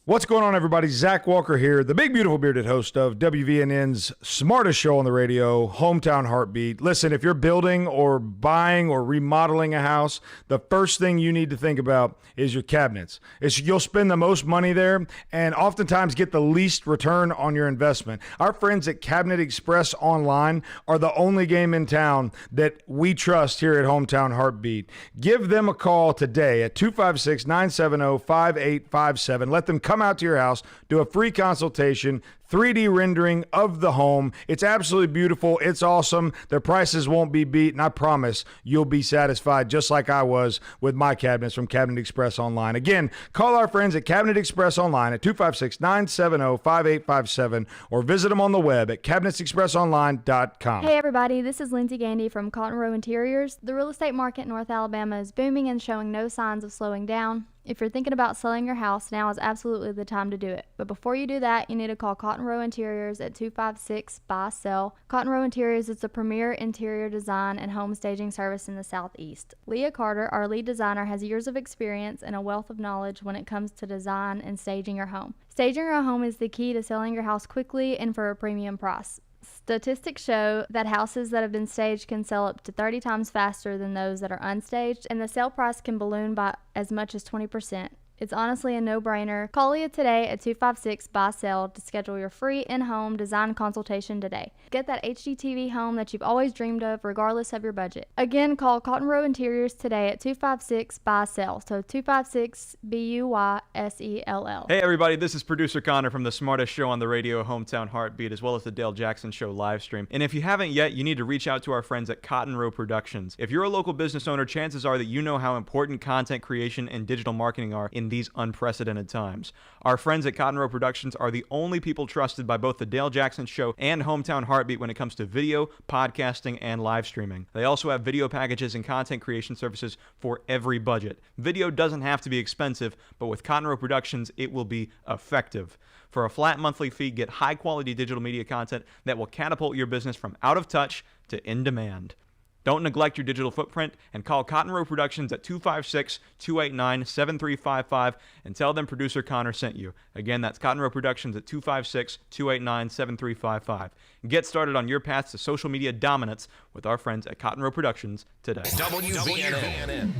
[SPEAKER 12] What's going on, everybody? Zach Walker here, the big, beautiful, bearded host of WVNN's smartest show on the radio, Hometown Heartbeat. Listen, if you're building or buying or remodeling a house, the first thing you need to think about is your cabinets. You'll spend the most money there and oftentimes get the least return on your investment. Our friends at Cabinet Express Online are the only game in town that we trust here at Hometown Heartbeat. Give them a call today at 256-970-5857. Let them come out to your house, do a free consultation, 3D rendering of the home. It's absolutely beautiful. It's awesome. Their prices won't be beat, and I promise you'll be satisfied just like I was with my cabinets from Cabinet Express Online. Again, call our friends at Cabinet Express Online at 256-970-5857 or visit them on the web at cabinetsexpressonline.com.
[SPEAKER 13] Hey everybody, this is Lindsay Gandy from Cotton Row Interiors. The real estate market in North Alabama is booming and showing no signs of slowing down. If you're thinking about selling your house, now is absolutely the time to do it. But before you do that, you need to call Cotton Row Interiors at 256-BUY-SELL. Cotton Row Interiors is the premier interior design and home staging service in the Southeast. Leah Carter, our lead designer, has years of experience and a wealth of knowledge when it comes to design and staging your home. Staging your home is the key to selling your house quickly and for a premium price. Statistics show that houses that have been staged can sell up to 30 times faster than those that are unstaged, and the sale price can balloon by as much as 20%. It's honestly a no-brainer. Call Leah today at 256-BUY-SELL to schedule your free in-home design consultation today. Get that HGTV home that you've always dreamed of, regardless of your budget. Again, call Cotton Row Interiors today at 256-BUY-SELL. So 256-BUYSELL.
[SPEAKER 14] Hey everybody, this is producer Connor from the smartest show on the radio, Hometown Heartbeat, as well as the Dale Jackson Show live stream. And if you haven't yet, you need to reach out to our friends at Cotton Row Productions. If you're a local business owner, chances are that you know how important content creation and digital marketing are in these unprecedented times. Our friends at Cotton Row Productions are the only people trusted by both the Dale Jackson Show and Hometown Heartbeat when it comes to video, podcasting, and live streaming. They also have video packages and content creation services for every budget. Video doesn't have to be expensive, but with Cotton Row Productions, it will be effective. For a flat monthly fee, get high-quality digital media content that will catapult your business from out of touch to in demand. Don't neglect your digital footprint and call Cotton Row Productions at 256-289-7355 and tell them producer Connor sent you. Again, that's Cotton Row Productions at 256-289-7355. Get started on your path to social media dominance with our friends at Cotton Row Productions today.
[SPEAKER 5] WVNN.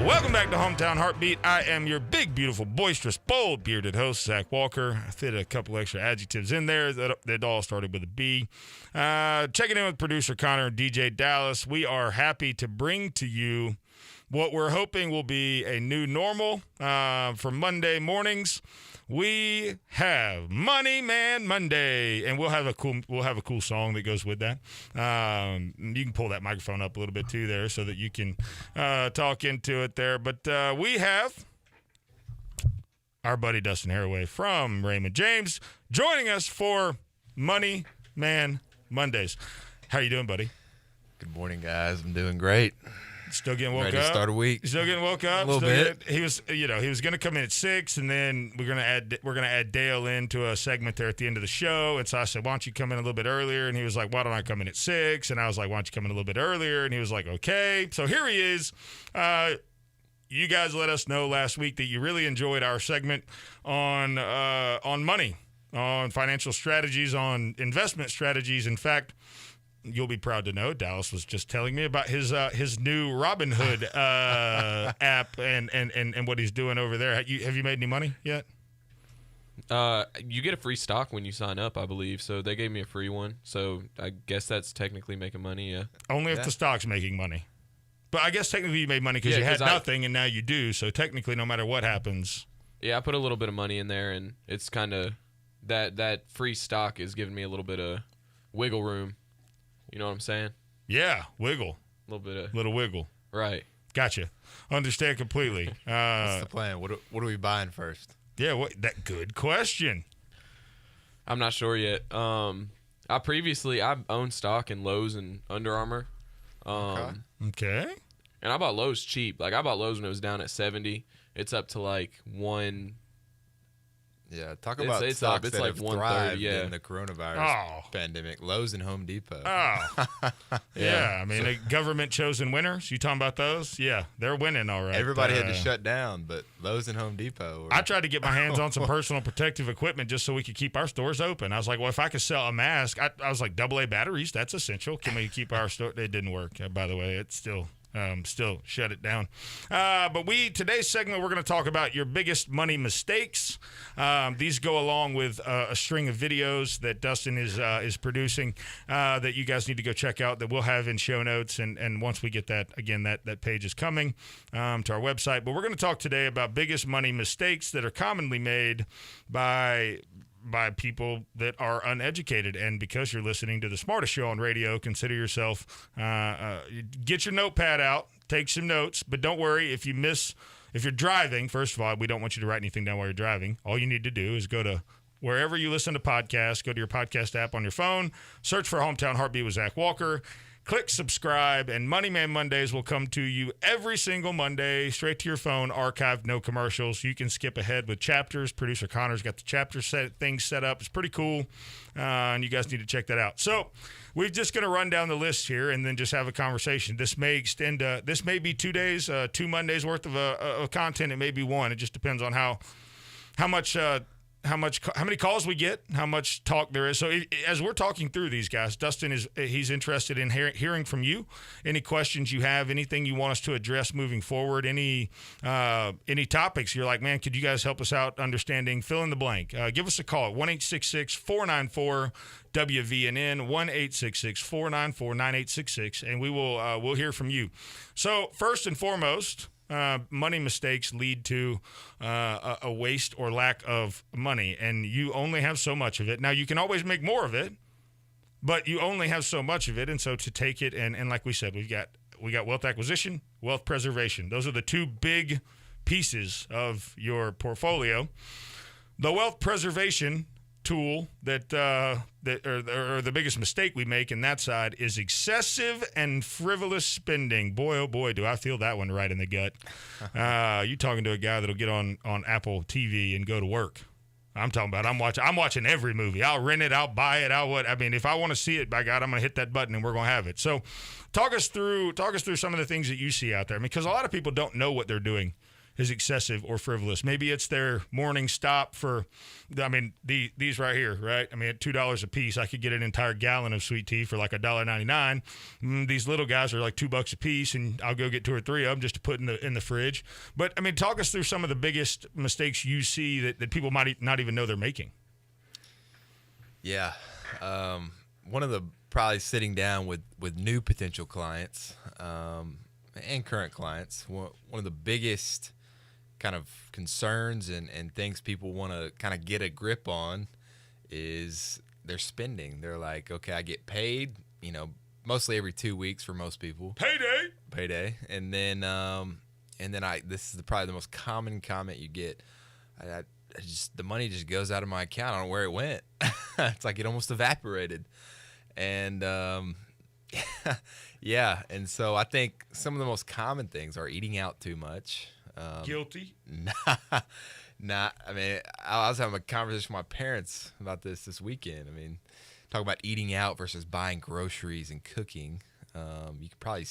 [SPEAKER 9] Welcome back to Hometown Heartbeat. I am your big, beautiful, boisterous, bold, bearded host, Zach Walker. I fit a couple extra adjectives in there that all started with a B. Checking in with producer Connor and DJ Dallas. We are happy to bring to you what we're hoping will be a new normal for Monday mornings. We have Money Man Monday, and we'll have a cool song that goes with that. You can pull that microphone up a little bit too there so that you can talk into it there. But we have our buddy Dustin Haraway from Raymond James joining us for Money Man Mondays. How you doing, buddy?
[SPEAKER 18] Good morning, guys. I'm doing great.
[SPEAKER 9] Still getting woke
[SPEAKER 18] Ready
[SPEAKER 9] up.
[SPEAKER 18] to start a week.
[SPEAKER 9] Still getting woke up.
[SPEAKER 18] A little bit.
[SPEAKER 9] He was going to come in at 6, and then we're gonna add Dale into a segment there at the end of the show. And so I said, why don't you come in a little bit earlier? And he was like, why don't I come in at 6? And I was like, why don't you come in a little bit earlier? And he was like, okay. So here he is. You guys let us know last week that you really enjoyed our segment on money, on financial strategies, on investment strategies. In fact, you'll be proud to know Dallas was just telling me about his new Robinhood app and what he's doing over there. Have you made any money yet?
[SPEAKER 11] You get a free stock when you sign up, I believe. So they gave me a free one. So I guess that's technically making money, yeah.
[SPEAKER 9] Only if the stock's making money. But I guess technically you made money because you had nothing, and now you do. So technically, no matter what happens.
[SPEAKER 11] Yeah, I put a little bit of money in there, and it's kind of that free stock is giving me a little bit of wiggle room. You know what I'm saying?
[SPEAKER 9] Yeah, wiggle.
[SPEAKER 11] A little bit of
[SPEAKER 9] wiggle.
[SPEAKER 11] Right.
[SPEAKER 9] Gotcha. Understand completely.
[SPEAKER 18] What's the plan? What are we buying first?
[SPEAKER 9] Yeah, good question.
[SPEAKER 11] I'm not sure yet. I owned stock in Lowe's and Under Armour.
[SPEAKER 9] Okay.
[SPEAKER 11] And I bought Lowe's cheap. Like I bought Lowe's when it was down at 70. It's up to like 1.
[SPEAKER 18] Yeah, talk about
[SPEAKER 11] it's
[SPEAKER 18] stocks
[SPEAKER 11] up. It's
[SPEAKER 18] that
[SPEAKER 11] like
[SPEAKER 18] have
[SPEAKER 11] 130.
[SPEAKER 18] thrived
[SPEAKER 11] Yeah.
[SPEAKER 18] in the coronavirus pandemic. Lowe's and Home Depot.
[SPEAKER 9] Oh, yeah. I mean, government chosen winners. You talking about those? Yeah, they're winning all right.
[SPEAKER 18] Everybody had to shut down, but Lowe's and Home Depot.
[SPEAKER 9] I tried to get my hands on some personal protective equipment just so we could keep our stores open. I was like, well, if I could sell a mask, I was like, AA batteries, that's essential. Can we keep our store? It didn't work. By the way, it's still shut it down. But today's segment, we're going to talk about your biggest money mistakes. These go along with a string of videos that Dustin is producing that you guys need to go check out that we'll have in show notes. And once we get that, again, that page is coming to our website. But we're going to talk today about biggest money mistakes that are commonly made by people that are uneducated. And because you're listening to the smartest show on radio, consider yourself, get your notepad out, take some notes, but don't worry if you're driving. First of all, we don't want you to write anything down while you're driving. All you need to do is go to wherever you listen to podcasts, go to your podcast app on your phone, search for Hometown Heartbeat with Zach Walker, click subscribe, and Money Man Mondays will come to you every single Monday, straight to your phone, archived, no commercials. You can skip ahead with chapters. Producer Connor's got the chapter thing set up. It's pretty cool, and you guys need to check that out. So we're just going to run down the list here and then just have a conversation. This may extend. This may be 2 days, 2 Mondays worth of content. It may be one. It just depends on how many calls we get, how much talk there is. So as we're talking through these guys, Dustin he's interested in hearing from you. Any questions you have, anything you want us to address moving forward, any topics you're like, man, could you guys help us out understanding, fill in the blank. Give us a call at 1-866-494-WVNN, 1-866-494-9866, and we'll hear from you. So first and foremost, money mistakes lead to a waste or lack of money, and you only have so much of it. Now, you can always make more of it, but you only have so much of it, and so to take it, and like we said, we got wealth acquisition, wealth preservation. Those are the two big pieces of your portfolio. The wealth preservation tool that or the biggest mistake we make in that side is excessive and frivolous spending. Boy, oh boy, do I feel that one right in the gut. You talking to a guy that'll get on Apple TV and go to work. I'm talking about I'm watching every movie. I'll rent it, I'll buy it, if I want to see it, by God, I'm going to hit that button and we're going to have it. So talk us through some of the things that you see out there. Because a lot of people don't know what they're doing is excessive or frivolous. Maybe it's their morning stop for, these right here, right? At $2 a piece, I could get an entire gallon of sweet tea for like $1.99. These little guys are like $2 a piece, and I'll go get 2 or 3 of them just to put in the fridge. But talk us through some of the biggest mistakes you see that people might not even know they're making.
[SPEAKER 18] Yeah, one of the probably sitting down with new potential clients. and current clients, one of the biggest kind of concerns and things people want to kind of get a grip on is their spending. They're like, okay, I get paid, mostly every 2 weeks for most people. Payday. And then this is probably the most common comment you get. The money just goes out of my account. I don't know where it went. It's like it almost evaporated. And yeah. And so I think some of the most common things are eating out too much.
[SPEAKER 9] Guilty?
[SPEAKER 18] Nah. I mean, I was having a conversation with my parents about this weekend. I mean, talk about eating out versus buying groceries and cooking. You could probably,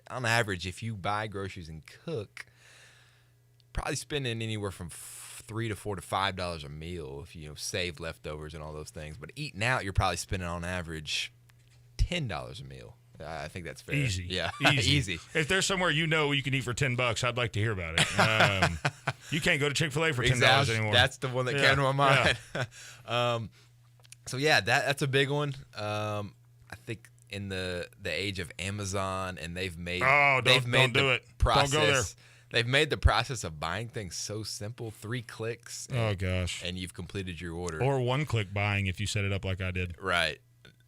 [SPEAKER 18] on average, if you buy groceries and cook, probably spending anywhere from $3 to $4 to $5 a meal if you save leftovers and all those things. But eating out, you're probably spending on average $10 a meal. I think that's fair.
[SPEAKER 9] Easy.
[SPEAKER 18] Yeah,
[SPEAKER 9] easy. If there's somewhere you can eat for $10, I'd like to hear about it. You can't go to Chick-fil-A for $10 anymore.
[SPEAKER 18] That's the one that came to my mind. Yeah. So yeah, that's a big one. I think in the age of Amazon, and they've made
[SPEAKER 9] don't do it.
[SPEAKER 18] Process.
[SPEAKER 9] Don't go there.
[SPEAKER 18] They've made the process of buying things so simple. 3 clicks.
[SPEAKER 9] Oh gosh.
[SPEAKER 18] And you've completed your order.
[SPEAKER 9] Or 1-click buying if you set it up like I did.
[SPEAKER 18] Right.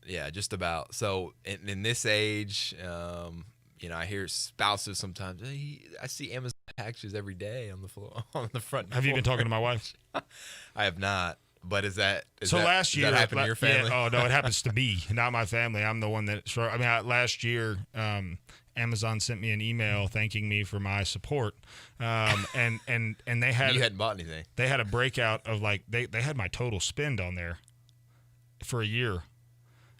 [SPEAKER 18] Yeah, just about. So in this age, I hear spouses sometimes. Hey, I see Amazon packages every day on the floor, on the front.
[SPEAKER 9] Have you been talking to my wife?
[SPEAKER 18] I have not. But
[SPEAKER 9] last year,
[SPEAKER 18] that happen to your family?
[SPEAKER 9] Yeah, oh no, it happens to me, not my family. I'm the one that. Last year, Amazon sent me an email thanking me for my support, and they had.
[SPEAKER 18] You hadn't bought anything.
[SPEAKER 9] They had a breakout of they had my total spend on there for a year.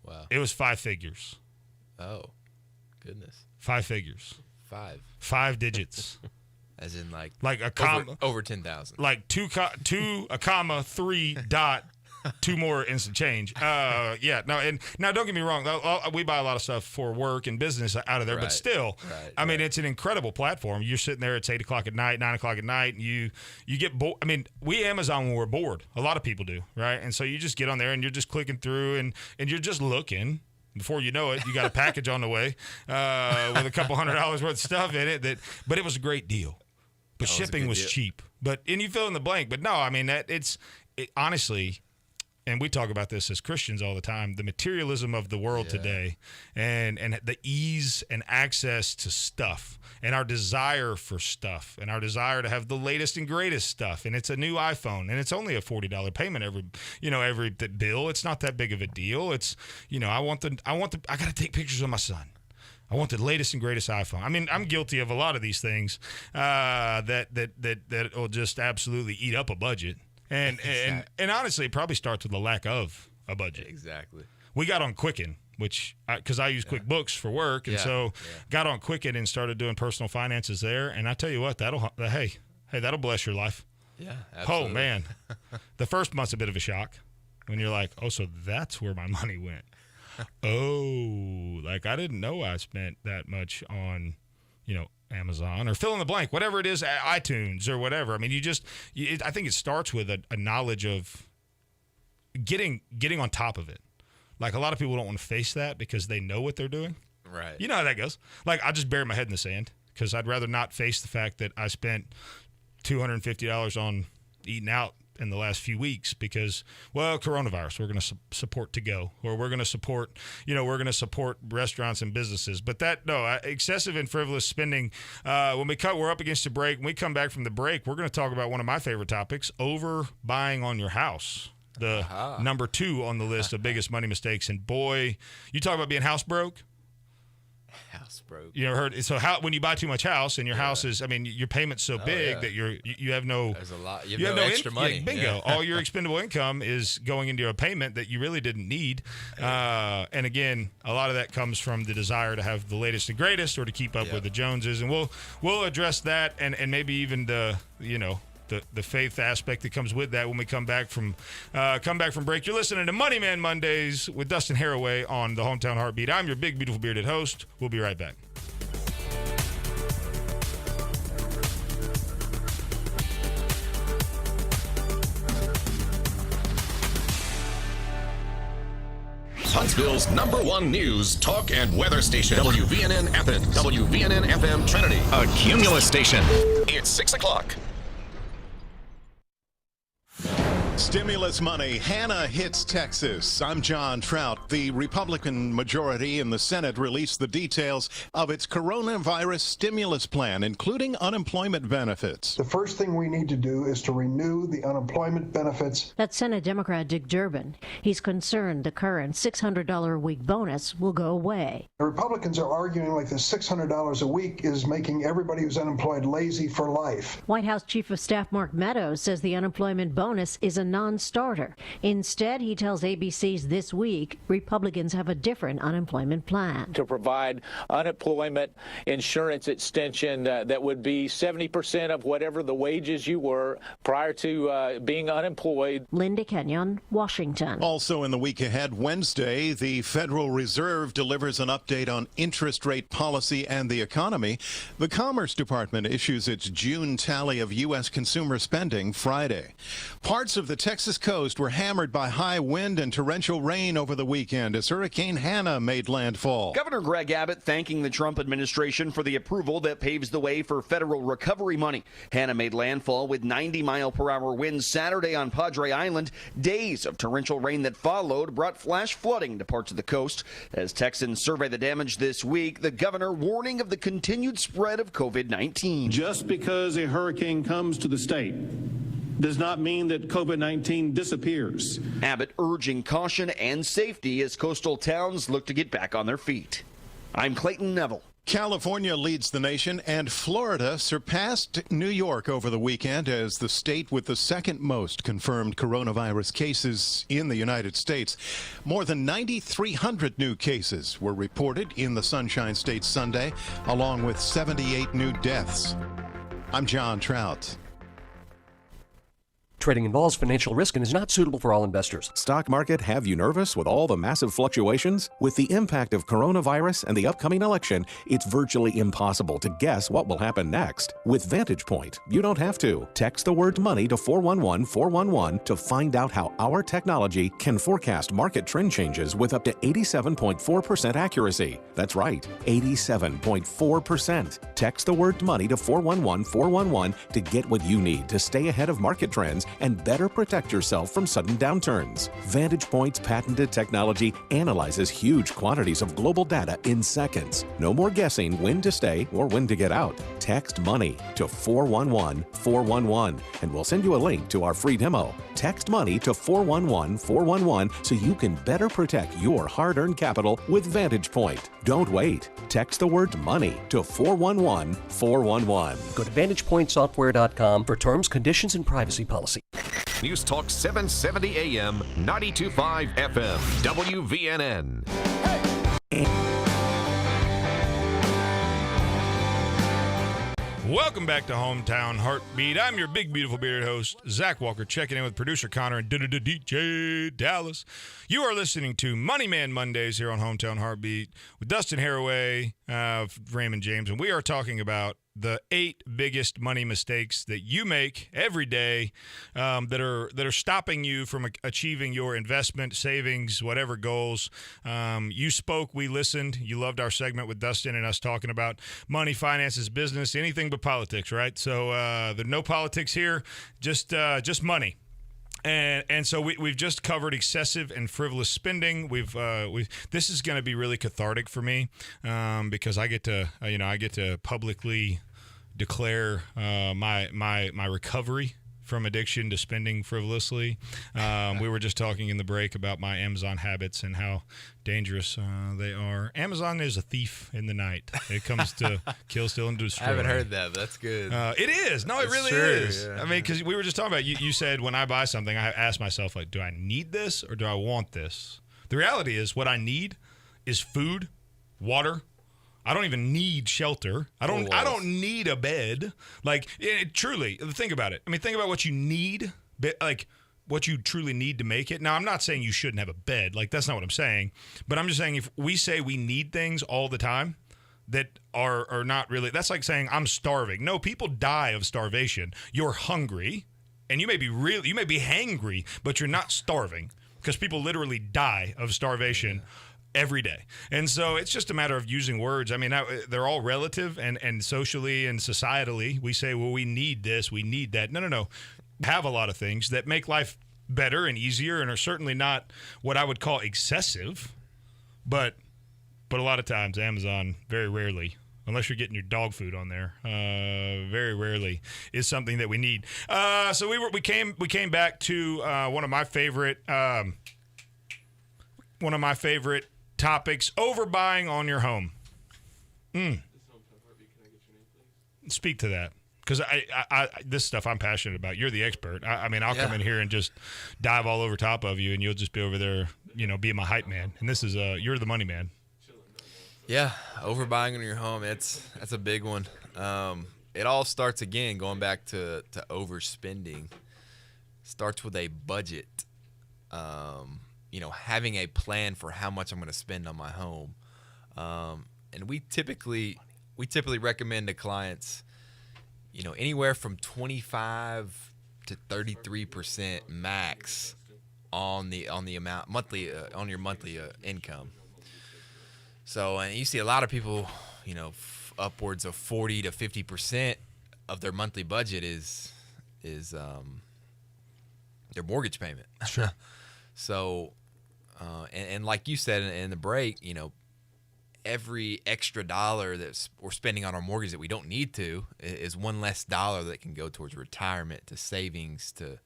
[SPEAKER 18] Wow.
[SPEAKER 9] It was 5 figures.
[SPEAKER 18] Oh, goodness.
[SPEAKER 9] 5 figures.
[SPEAKER 18] 5
[SPEAKER 9] digits.
[SPEAKER 18] As in like
[SPEAKER 9] a comma
[SPEAKER 18] over 10,000.
[SPEAKER 9] Like 2 a comma 3 dot 2 more instant change. Yeah. No, and now don't get me wrong. We buy a lot of stuff for work and business out of there, but still, I mean, it's an incredible platform. You're sitting there, it's 8 o'clock at night, 9 o'clock at night, and you get bored. I mean, we Amazon when we're bored. A lot of people do, right? And so you just get on there and you're just clicking through and you're just looking. Before you know it, you got a package on the way with a couple $100 worth of stuff in it. But it was a great deal. But shipping was cheap. And you fill in the blank. But no, I mean, honestly, and we talk about this as Christians all the time, the materialism of the world today and the ease and access to stuff and our desire for stuff and our desire to have the latest and greatest stuff. And it's a new iPhone and it's only a $40 payment every bill. It's not that big of a deal. It's, I got to take pictures of my son. I want the latest and greatest iPhone. I mean, I'm guilty of a lot of these things that will just absolutely eat up a budget. And honestly, it probably starts with the lack of a budget.
[SPEAKER 18] Exactly. We
[SPEAKER 9] got on Quicken, which because I use QuickBooks for work, and so got on Quicken and started doing personal finances there. And I tell you what, that'll bless your life.
[SPEAKER 18] Yeah, absolutely.
[SPEAKER 9] Oh man, the first month's a bit of a shock when you're like, oh, so that's where my money went. Oh, like I didn't know I spent that much on, Amazon or fill in the blank, whatever it is, iTunes or whatever. I mean, I think it starts with a knowledge of getting on top of it. Like a lot of people don't want to face that because they know what they're doing.
[SPEAKER 18] Right.
[SPEAKER 9] You know how that goes. Like I just bury my head in the sand because I'd rather not face the fact that I spent $250 on eating out in the last few weeks because, coronavirus, we're going to support to go, or we're going to support, restaurants and businesses. But excessive and frivolous spending, we're up against a break. When we come back from the break, we're going to talk about one of my favorite topics, overbuying on your house. The number 2 on the list of biggest money mistakes. And boy, you talk about being house broke.
[SPEAKER 18] House broke.
[SPEAKER 9] You ever heard? So when you buy too much house and your house is, your payment's so big that you have no.
[SPEAKER 18] There's a lot. You have no extra money.
[SPEAKER 9] Bingo. All your expendable income is going into a payment that you really didn't need. And again, a lot of that comes from the desire to have the latest and greatest or to keep up with the Joneses. And we'll address that and maybe even the faith aspect that comes with that when we come back from break. You're listening to Money Man Mondays with Dustin Haraway on the Hometown Heartbeat. I'm your big, beautiful, bearded host. We'll be right back.
[SPEAKER 19] Huntsville's #1 news, talk, and weather station. WVNN Athens. WVNN FM Trinity. A Cumulus station. It's 6 o'clock.
[SPEAKER 2] Stimulus money. Hannah hits Texas. I'm John Trout. The Republican majority in the Senate released the details of its coronavirus stimulus plan, including unemployment benefits.
[SPEAKER 1] The first thing we need to do is to renew the unemployment benefits.
[SPEAKER 16] That's Senate Democrat Dick Durbin. He's concerned the current $600 a week bonus will go away.
[SPEAKER 1] The Republicans are arguing like the $600 a week is making everybody who's unemployed lazy for life.
[SPEAKER 16] White House Chief of Staff Mark Meadows says the unemployment bonus is a non-starter. Instead, he tells ABC's This Week, Republicans have a different unemployment plan.
[SPEAKER 17] To provide unemployment insurance extension that would be 70% of whatever the wages you were prior to being unemployed.
[SPEAKER 16] Linda Kenyon, Washington.
[SPEAKER 2] Also in the week ahead, Wednesday, the Federal Reserve delivers an update on interest rate policy and the economy. The Commerce Department issues its June tally of U.S. consumer spending Friday. Parts of the Texas coast were hammered by high wind and torrential rain over the weekend as Hurricane Hannah made landfall.
[SPEAKER 20] Governor Greg Abbott thanking the Trump administration for the approval that paves the way for federal recovery money. Hannah made landfall with 90-mile-per-hour winds Saturday on Padre Island. Days of torrential rain that followed brought flash flooding to parts of the coast. As Texans survey the damage this week, the governor warning of the continued spread of COVID-19.
[SPEAKER 21] Just because a hurricane comes to the state does not mean that COVID-19 disappears.
[SPEAKER 20] Abbott urging caution and safety as coastal towns look to get back on their feet. I'm Clayton Neville.
[SPEAKER 2] California leads the nation, and Florida surpassed New York over the weekend as the state with the second most confirmed coronavirus cases in the United States. More than 9,300 new cases were reported in the Sunshine State Sunday, along with 78 new deaths. I'm John Trout.
[SPEAKER 22] Trading involves financial risk and is not suitable for all investors.
[SPEAKER 23] Stock market have you nervous with all the massive fluctuations? With the impact of coronavirus and the upcoming election, it's virtually impossible to guess what will happen next. With Vantage Point, you don't have to. Text the word money to 411-411 to find out how our technology can forecast market trend changes with up to 87.4% accuracy. That's right, 87.4%. Text the word money to 411-411 to get what you need to stay ahead of market trends and better protect yourself from sudden downturns. Vantage Point's patented technology analyzes huge quantities of global data in seconds. No more guessing when to stay or when to get out. Text money to 411-411 and we'll send you a link to our free demo. Text money to 411-411 so you can better protect your hard-earned capital with Vantage Point. Don't wait. Text the word money to 411-411.
[SPEAKER 22] Go to VantagePointSoftware.com for terms, conditions, and privacy policy.
[SPEAKER 19] News Talk 770 AM, 92.5 FM, WVNN.
[SPEAKER 9] Welcome back to Hometown Heartbeat. I'm your big, beautiful, bearded host, Zach Walker, checking in with producer Connor and DJ Dallas. You are listening to Money Man Mondays here on Hometown Heartbeat with Dustin Haraway of Raymond James, and we are talking about the 8 biggest money mistakes that you make every day that are stopping you from achieving your investment, savings, whatever goals. You spoke, we listened. You loved our segment with Dustin and us talking about money, finances, business, anything but politics, right? So there's no politics here, just money. And so we've just covered excessive and frivolous spending. This is going to be really cathartic for me because I get to publicly declare my recovery from addiction to spending frivolously. We were just talking in the break about my Amazon habits and how dangerous they are. Amazon is a thief in the night. It comes to kill, steal, and destroy.
[SPEAKER 18] I haven't heard that, but that's good.
[SPEAKER 9] It is. No, it really
[SPEAKER 18] true,
[SPEAKER 9] is.
[SPEAKER 18] yeah.
[SPEAKER 9] I mean, because we were just talking about, you said when I buy something, I ask myself, like, do I need this or do I want this? The reality is what I need is food, water. I don't even need shelter. I don't need a bed. Like, truly, think about it. I mean, think about what you need, like what you truly need to make it. Now, I'm not saying you shouldn't have a bed. Like, that's not what I'm saying. But I'm just saying if we say we need things all the time that are not really, that's like saying I'm starving. No, people die of starvation. You're hungry, and you may be hangry, but you're not starving. because people literally die of starvation every day. And so it's just a matter of using words. I mean, they're all relative, and socially and societally, we say, well, we need this, we need that. No. Have a lot of things that make life better and easier and are certainly not what I would call excessive, but a lot of times Amazon, very rarely, unless you're getting your dog food on there, very rarely is something that we need. So we came back to one of my favorite topics: overbuying on your home. Speak to that, because I this stuff I'm passionate about. You're the expert. I mean, I'll come in here and just dive all over top of you, and you'll just be over there, being my hype man. And this is you're the money man.
[SPEAKER 18] Yeah, overbuying on your home, that's a big one. It all starts, again, going back to overspending. Starts with a budget. Having a plan for how much I'm going to spend on my home. And we typically recommend to clients, anywhere from 25 to 33% max on the amount monthly on your monthly income. So, and you see a lot of people, upwards of 40 to 50% of their monthly budget is their mortgage payment.
[SPEAKER 9] Sure.
[SPEAKER 18] So, and like you said in the break, every extra dollar that we're spending on our mortgage that we don't need to is one less dollar that can go towards retirement, to savings, to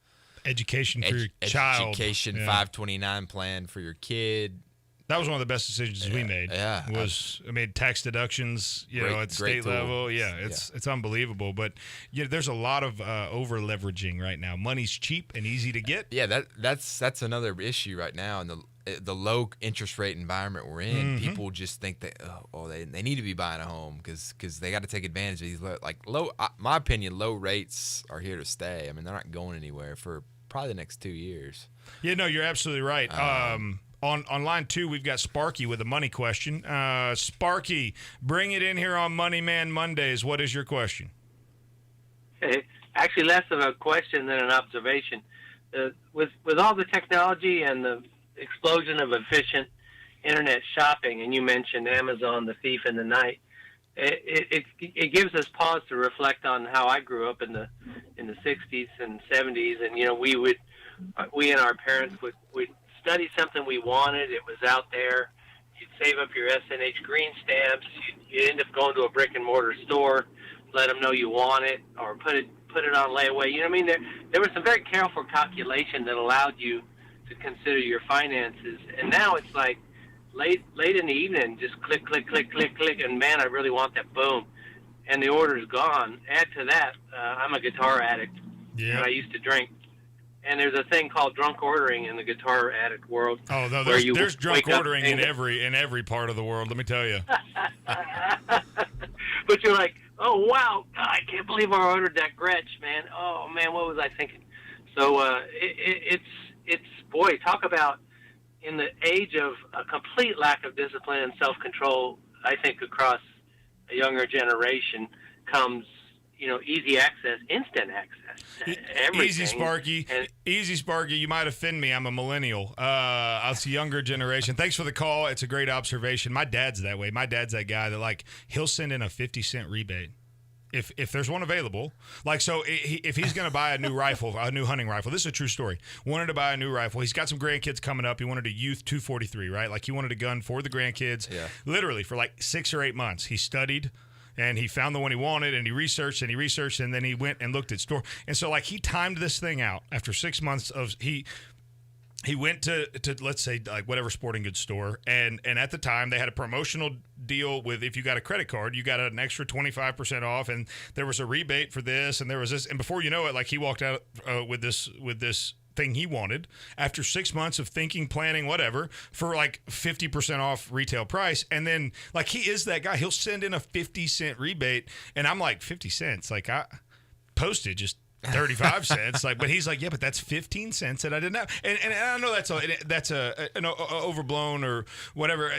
[SPEAKER 9] education for your child,
[SPEAKER 18] education, 529 plan for your kid.
[SPEAKER 9] That was one of the best decisions we made.
[SPEAKER 18] Yeah,
[SPEAKER 9] I made tax deductions, at state level. Yeah, it's unbelievable. But there's a lot of over leveraging right now. Money's cheap and easy to get.
[SPEAKER 18] Yeah, that's another issue right now in the low interest rate environment we're in.
[SPEAKER 9] Mm-hmm.
[SPEAKER 18] People just think that they need to be buying a home because they got to take advantage of these my opinion, low rates are here to stay. I mean, they're not going anywhere for probably the next 2 years.
[SPEAKER 9] Yeah, no, you're absolutely right. On line 2, we've got Sparky with a money question. Sparky, bring it in here on Money Man Mondays. What is your question?
[SPEAKER 3] Actually, less of a question than an observation. With all the technology and the explosion of efficient internet shopping, and you mentioned Amazon, the thief in the night, it gives us pause to reflect on how I grew up in the 60s and 70s, and we and our parents would study something we wanted. It was out there. You'd save up your SNH green stamps. You'd end up going to a brick and mortar store, let them know you want it, or put it on layaway. You know what I mean? There was some very careful calculation that allowed you to consider your finances. And now it's like late in the evening, just click, click, click, click, click, and man, I really want that, boom, and the order's gone. Add to that, I'm a guitar addict, and I used to drink. And there's a thing called drunk ordering in the guitar addict world.
[SPEAKER 9] Oh, no, there's drunk ordering in every part of the world, let me tell you.
[SPEAKER 3] But you're like, oh, wow, I can't believe I ordered that Gretsch, man. Oh, man, what was I thinking? So it's boy, talk about in the age of a complete lack of discipline and self-control, I think across a younger generation comes, easy access, instant access. Everything.
[SPEAKER 9] Easy, Sparky. You might offend me. I'm a millennial. It's a younger generation. Thanks for the call. It's a great observation. My dad's that way. My dad's that guy that he'll send in a 50-cent rebate if there's one available. If he's going to buy a new rifle, a new hunting rifle. This is a true story. Wanted to buy a new rifle. He's got some grandkids coming up. He wanted a Youth 243, right? He wanted a gun for the grandkids. Yeah. Literally for 6 or 8 months. He studied. And he found the one he wanted, and he researched, and then he went and looked at store. And so, he timed this thing out after 6 months of he went to let's say whatever sporting goods store, and at the time they had a promotional deal with if you got a credit card, you got an extra 25% off, and there was a rebate for this, and there was this, and before you know it, he walked out with this thing he wanted after 6 months of thinking, planning, whatever, for 50% off retail price. And then he is that guy. He'll send in a 50-cent rebate, and I'm like, 50 cents? I posted just 35 cents. But he's like, yeah, but that's 15 cents that I didn't have. And I know that's an overblown or whatever,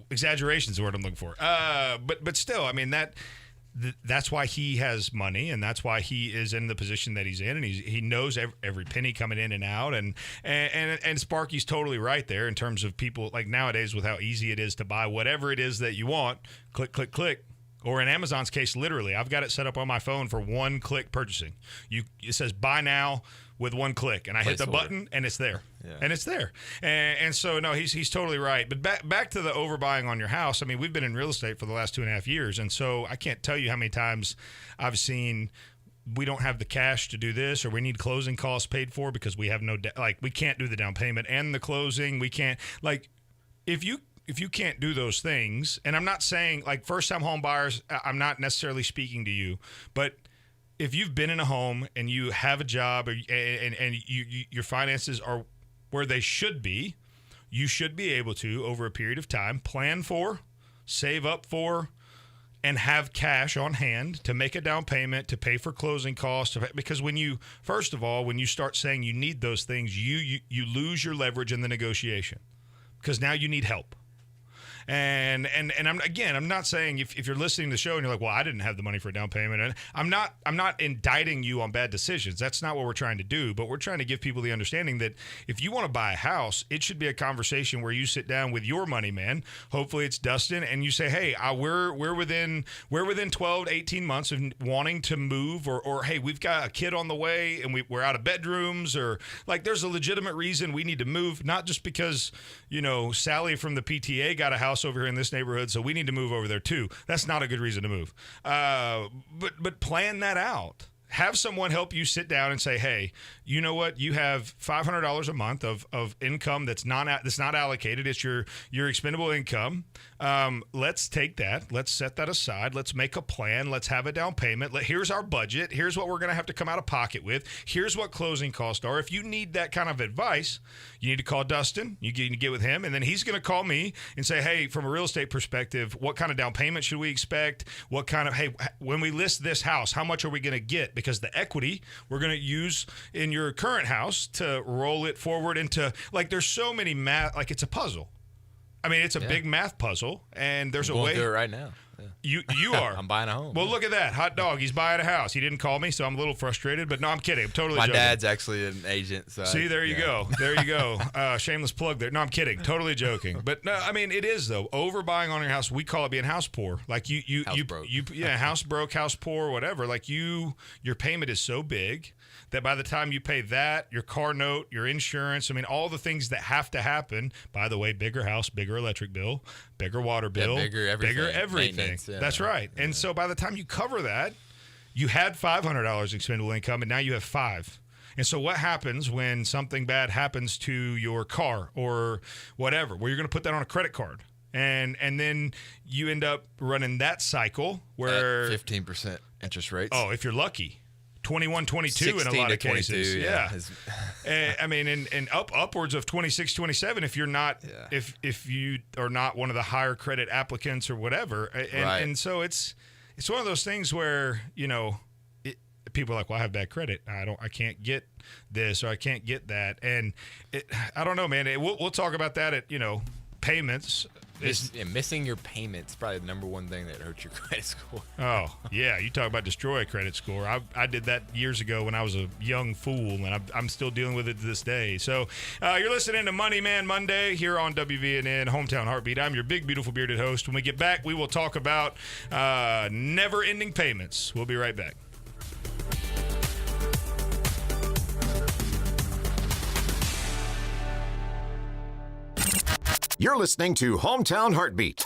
[SPEAKER 9] exaggeration is the word I'm looking for. But still, I mean, that's why he has money, and that's why he is in the position that he's in, and he knows every penny coming in and out, and Sparky's totally right there in terms of people like nowadays with how easy it is to buy whatever it is that you want, click, click, click. Or in Amazon's case, literally, I've got it set up on my phone for one-click purchasing. It says buy now with one click, and I hit the button, and it's there. Yeah. And it's there. And so, no, he's totally right. But back to the overbuying on your house, I mean, we've been in real estate for the last 2.5 years, and so I can't tell you how many times I've seen we don't have the cash to do this, or we need closing costs paid for because we have we can't do the down payment and the closing. We can't, if you can't do those things, and I'm not saying first-time home buyers, I'm not necessarily speaking to you, but if you've been in a home and you have a job and your finances are where they should be, you should be able to, over a period of time, plan for, save up for, and have cash on hand to make a down payment, to pay for closing costs. Because first of all, when you start saying you need those things, you lose your leverage in the negotiation because now you need help. And I'm not saying if you're listening to the show and you're like, well, I didn't have the money for a down payment, and I'm not indicting you on bad decisions. That's not what we're trying to do. But we're trying to give people the understanding that if you want to buy a house, it should be a conversation where you sit down with your money man. Hopefully it's Dustin, and you say, hey, we're within 12 to 18 months of wanting to move, or hey, we've got a kid on the way and we're out of bedrooms, or there's a legitimate reason we need to move, not just because Sally from the PTA got a house over here in this neighborhood, so we need to move over there too. That's not a good reason to move. But plan that out. Have someone help you sit down and say, hey, you know what? You have $500 a month of income that's not allocated. It's your expendable income. Let's take that. Let's set that aside. Let's make a plan. Let's have a down payment. Here's our budget. Here's what we're going to have to come out of pocket with. Here's what closing costs are. If you need that kind of advice, you need to call Dustin. You need to get with him, and then he's going to call me and say, hey, from a real estate perspective, what kind of down payment should we expect? What kind of, hey, when we list this house, how much are we going to get? Because the equity we're going to use in your current house to roll it forward into, there's so many math, it's a puzzle. I mean, it's a big math puzzle, and there's a way.
[SPEAKER 18] Do it right now.
[SPEAKER 9] You are.
[SPEAKER 18] I'm buying a home.
[SPEAKER 9] Well, look at that. Hot dog. He's buying a house. He didn't call me, so I'm a little frustrated. But no, I'm kidding. I'm totally joking.
[SPEAKER 18] My dad's actually an agent. So
[SPEAKER 9] see, there you go. There you go. Shameless plug there. No, I'm kidding. Totally joking. But no, I mean, it is, though. Overbuying on your house, we call it being house poor. House broke, house poor, whatever. Your payment is so big that by the time you pay that, your car note, your insurance, I mean, all the things that have to happen, by the way, bigger house, bigger electric bill, bigger water bill,
[SPEAKER 18] bigger everything.
[SPEAKER 9] Yeah. That's right. Yeah. And so by the time you cover that, you had $500 expendable income, and now you have $500. And so what happens when something bad happens to your car or whatever, where you're going to put that on a credit card? And then you end up running that cycle where...
[SPEAKER 18] At 15% interest rates.
[SPEAKER 9] Oh, if you're lucky. 21, 22 in a lot of cases. Yeah. I mean, and upwards of 26, 27 if you're not, if you are not one of the higher credit applicants or whatever. And so it's one of those things where, people are like, well, I have bad credit. I can't get this or I can't get that. And I don't know, man. We'll talk about that at, payments.
[SPEAKER 18] Missing your payments probably the number one thing that hurts your credit score.
[SPEAKER 9] Oh, yeah. You talk about destroy a credit score. I did that years ago when I was a young fool, and I'm still dealing with it to this day. So you're listening to Money Man Monday here on WVNN Hometown Heartbeat. I'm your big, beautiful, bearded host. When we get back, we will talk about never-ending payments. We'll be right back.
[SPEAKER 5] You're listening to Hometown Heartbeat.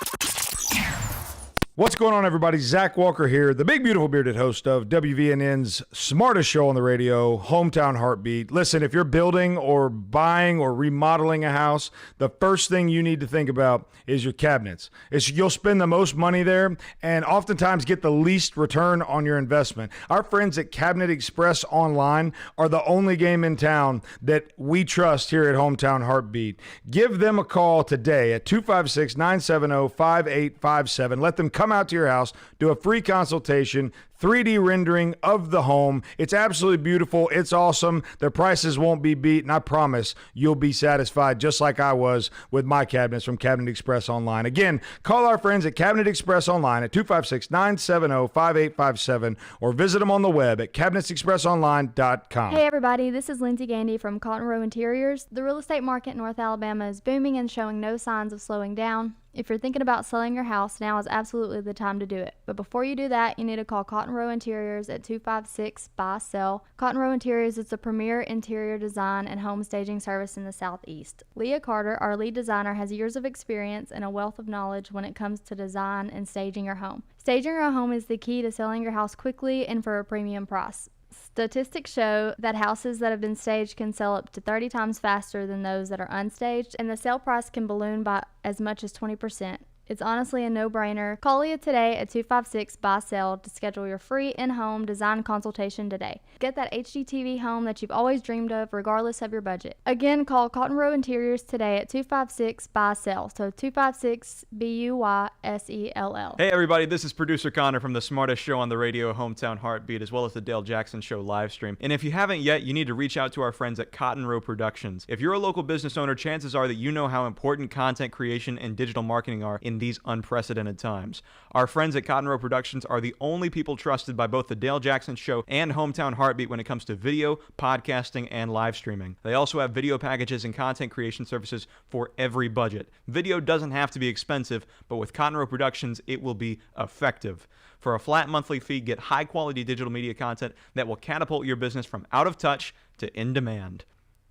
[SPEAKER 12] What's going on, everybody? Zach Walker here, the big, beautiful, bearded host of WVNN's smartest show on the radio, Hometown Heartbeat. Listen, if you're building or buying or remodeling a house, the first thing you need to think about is your cabinets. You'll spend the most money there and oftentimes get the least return on your investment. Our friends at Cabinet Express Online are the only game in town that we trust here at Hometown Heartbeat. Give them a call today at 256-970-5857. Let them come come out to your house, do a free consultation, 3D rendering of the home. It's absolutely beautiful. It's awesome. Their prices won't be beat, and I promise you'll be satisfied just like I was with my cabinets from Cabinet Express Online. Again, call our friends at Cabinet Express Online at 256-970-5857 or visit them on the web at cabinetsexpressonline.com.
[SPEAKER 13] Hey everybody, this is Lindsay Gandy from Cotton Row Interiors. The real estate market in North Alabama is booming and showing no signs of slowing down. If you're thinking about selling your house, now is absolutely the time to do it. But before you do that, you need to call Cotton Row Interiors at 256-BUY-SELL. Cotton Row Interiors is the premier interior design and home staging service in the Southeast. Leah Carter, our lead designer, has years of experience and a wealth of knowledge when it comes to design and staging your home. Staging your home is the key to selling your house quickly and for a premium price. Statistics show that houses that have been staged can sell up to 30 times faster than those that are unstaged, and the sale price can balloon by as much as 20%. It's honestly a no-brainer. Call Leah today at 256-BUY-SELL to schedule your free in-home design consultation today. Get that HGTV home that you've always dreamed of regardless of your budget. Again, call Cotton Row Interiors today at 256-BUY-SELL. So 256-BUYSELL.
[SPEAKER 14] Hey everybody, this is producer Connor from the smartest show on the radio, Hometown Heartbeat, as well as the Dale Jackson Show live stream. And if you haven't yet, you need to reach out to our friends at Cotton Row Productions. If you're a local business owner, chances are that you know how important content creation and digital marketing are in these unprecedented times. Our friends at Cotton Row Productions are the only people trusted by both the Dale Jackson Show and Hometown Heartbeat when it comes to video, podcasting, and live streaming. They also have video packages and content creation services for every budget. Video doesn't have to be expensive, but with Cotton Row Productions, it will be effective. For a flat monthly fee, get high-quality digital media content that will catapult your business from out of touch to in demand.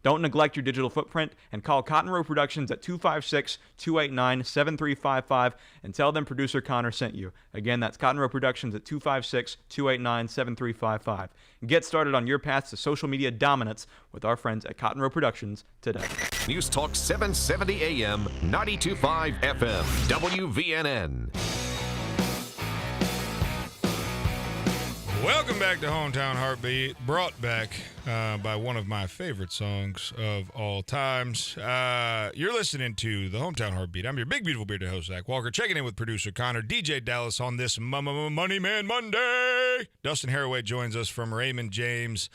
[SPEAKER 14] Don't neglect your digital footprint and call Cotton Row Productions at 256-289-7355 and tell them producer Connor sent you. Again, that's Cotton Row Productions at 256-289-7355. Get started on your path to social media dominance with our friends at Cotton Row Productions today.
[SPEAKER 19] News Talk 770 AM, 92.5 FM, WVNN.
[SPEAKER 9] Welcome back to Hometown Heartbeat, brought back by one of my favorite songs of all times. You're listening to the Hometown Heartbeat. I'm your big, beautiful bearded host, Zach Walker, checking in with producer Connor, DJ Dallas on this Money Man Monday. Dustin Haraway joins us from Raymond James.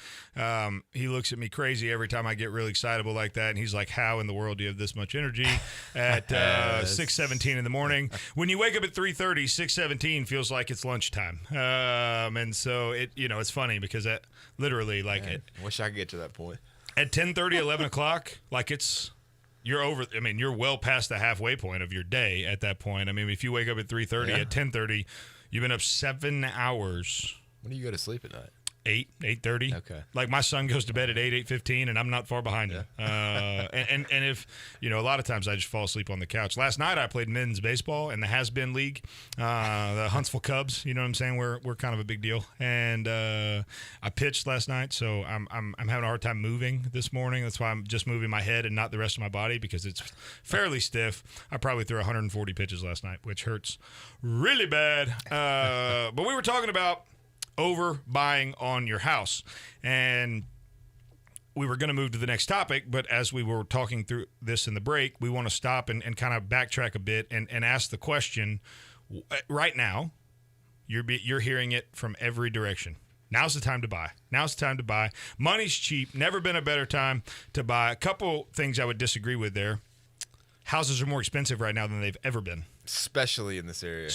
[SPEAKER 9] He looks at me crazy every time I get really excitable like that, and he's like, how in the world do you have this much energy at 6:17 in the morning? When you wake up at 3:30, 6:17 feels like it's lunchtime. And so it's funny because that literally
[SPEAKER 18] wish I could get to that point.
[SPEAKER 9] At 10:30, 11 o'clock, you're well past the halfway point of your day at that point. I mean, if you wake up at 3:30, at 10:30, you've been up 7 hours.
[SPEAKER 18] When do you go to sleep at night?
[SPEAKER 9] 8:30.
[SPEAKER 18] Okay.
[SPEAKER 9] Like my son goes to bed at 8:15, and I'm not far behind him. And if a lot of times I just fall asleep on the couch. Last night I played men's baseball in the Has-Been League, the Huntsville Cubs. You know what I'm saying? We're kind of a big deal. And I pitched last night, so I'm having a hard time moving this morning. That's why I'm just moving my head and not the rest of my body because it's fairly stiff. I probably threw 140 pitches last night, which hurts really bad. But we were talking about overbuying on your house, and we were going to move to the next topic, but as we were talking through this in the break, we want to stop and kind of backtrack a bit and ask the question. Right now, you're hearing it from every direction. Now's the time to buy. Now's the time to buy. Money's cheap. Never been a better time to buy. A couple things I would disagree with there. Houses are more expensive right now than they've ever been.
[SPEAKER 18] Especially in this area.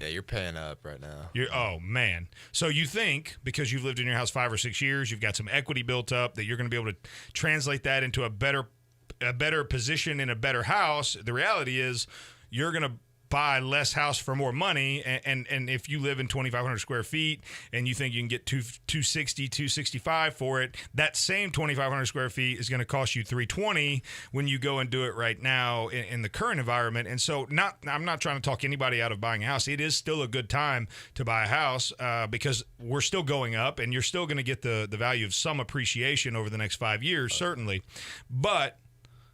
[SPEAKER 9] Yeah,
[SPEAKER 18] you're paying up right now.
[SPEAKER 9] Oh, man. So you think because you've lived in your house 5 or 6 years, you've got some equity built up, that you're going to be able to translate that into a better position in a better house. The reality is you're going to buy less house for more money, and if you live in 2,500 square feet and you think you can get 260, 265 for it, that same 2,500 square feet is going to cost you 320 when you go and do it right now in the current environment. And so I'm not trying to talk anybody out of buying a house. It is still a good time to buy a house because we're still going up, and you're still going to get the value of some appreciation over the next 5 years, certainly. But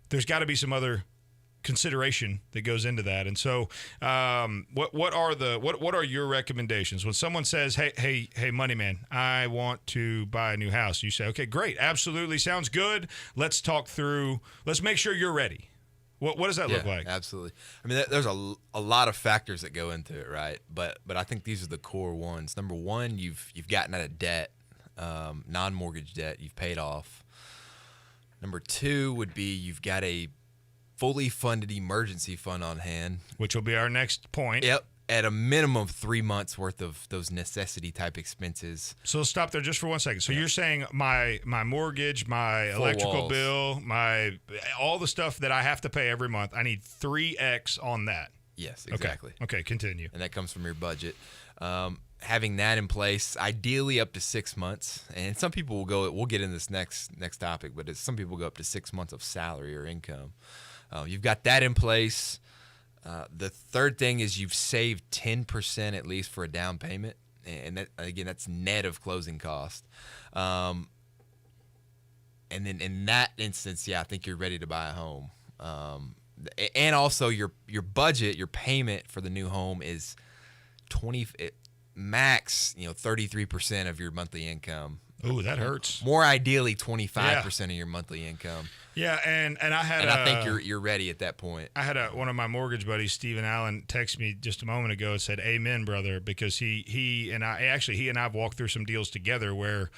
[SPEAKER 9] there's got to be some other consideration that goes into that. And so what are your recommendations when someone says, hey money man, I want to buy a new house? You say, okay, great, absolutely, sounds good. Let's talk through, let's make sure you're ready. What does that look like?
[SPEAKER 18] Absolutely. I mean, there's a lot of factors that go into it, right? But I think these are the core ones. Number one, you've gotten out of debt, non-mortgage debt. You've paid off. Number two would be you've got a fully funded emergency fund on hand,
[SPEAKER 9] which will be our next point.
[SPEAKER 18] Yep. At a minimum of 3 months worth of those necessity type expenses.
[SPEAKER 9] So let's stop there just for 1 second. So you're saying my mortgage, my
[SPEAKER 18] Full
[SPEAKER 9] electrical
[SPEAKER 18] walls.
[SPEAKER 9] bill, all the stuff that I have to pay every month, I need 3x on that.
[SPEAKER 18] Yes, exactly.
[SPEAKER 9] Okay, continue.
[SPEAKER 18] And that comes from your budget. Having that in place, ideally up to 6 months. And some people will go, we'll get in this next topic, but some people go up to 6 months of salary or income. You've got that in place. The third thing is you've saved 10% at least for a down payment. And that, again, that's net of closing cost. And then in that instance, I think you're ready to buy a home. And also your budget, your payment for the new home is max, 33% of your monthly income.
[SPEAKER 9] Ooh, that hurts.
[SPEAKER 18] More ideally, 25% of your monthly income.
[SPEAKER 9] Yeah, and
[SPEAKER 18] I think you're ready at that point.
[SPEAKER 9] I had one of my mortgage buddies, Stephen Allen, text me just a moment ago and said, "Amen, brother," because he and I have walked through some deals together where,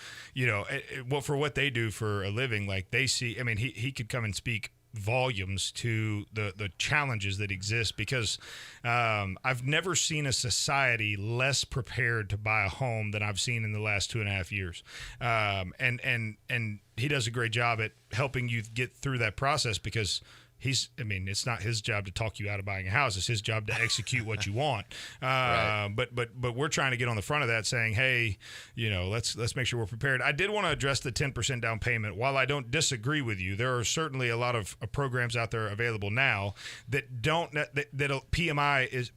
[SPEAKER 9] for what they do for a living, like they see. I mean, he could come and speak volumes to the challenges that exist because I've never seen a society less prepared to buy a home than I've seen in the last 2.5 years. And he does a great job at helping you get through that process because it's not his job to talk you out of buying a house. It's his job to execute what you want. Right. But we're trying to get on the front of that saying, hey, let's make sure we're prepared. I did want to address the 10% down payment. While I don't disagree with you, there are certainly a lot of programs out there available now that PMI is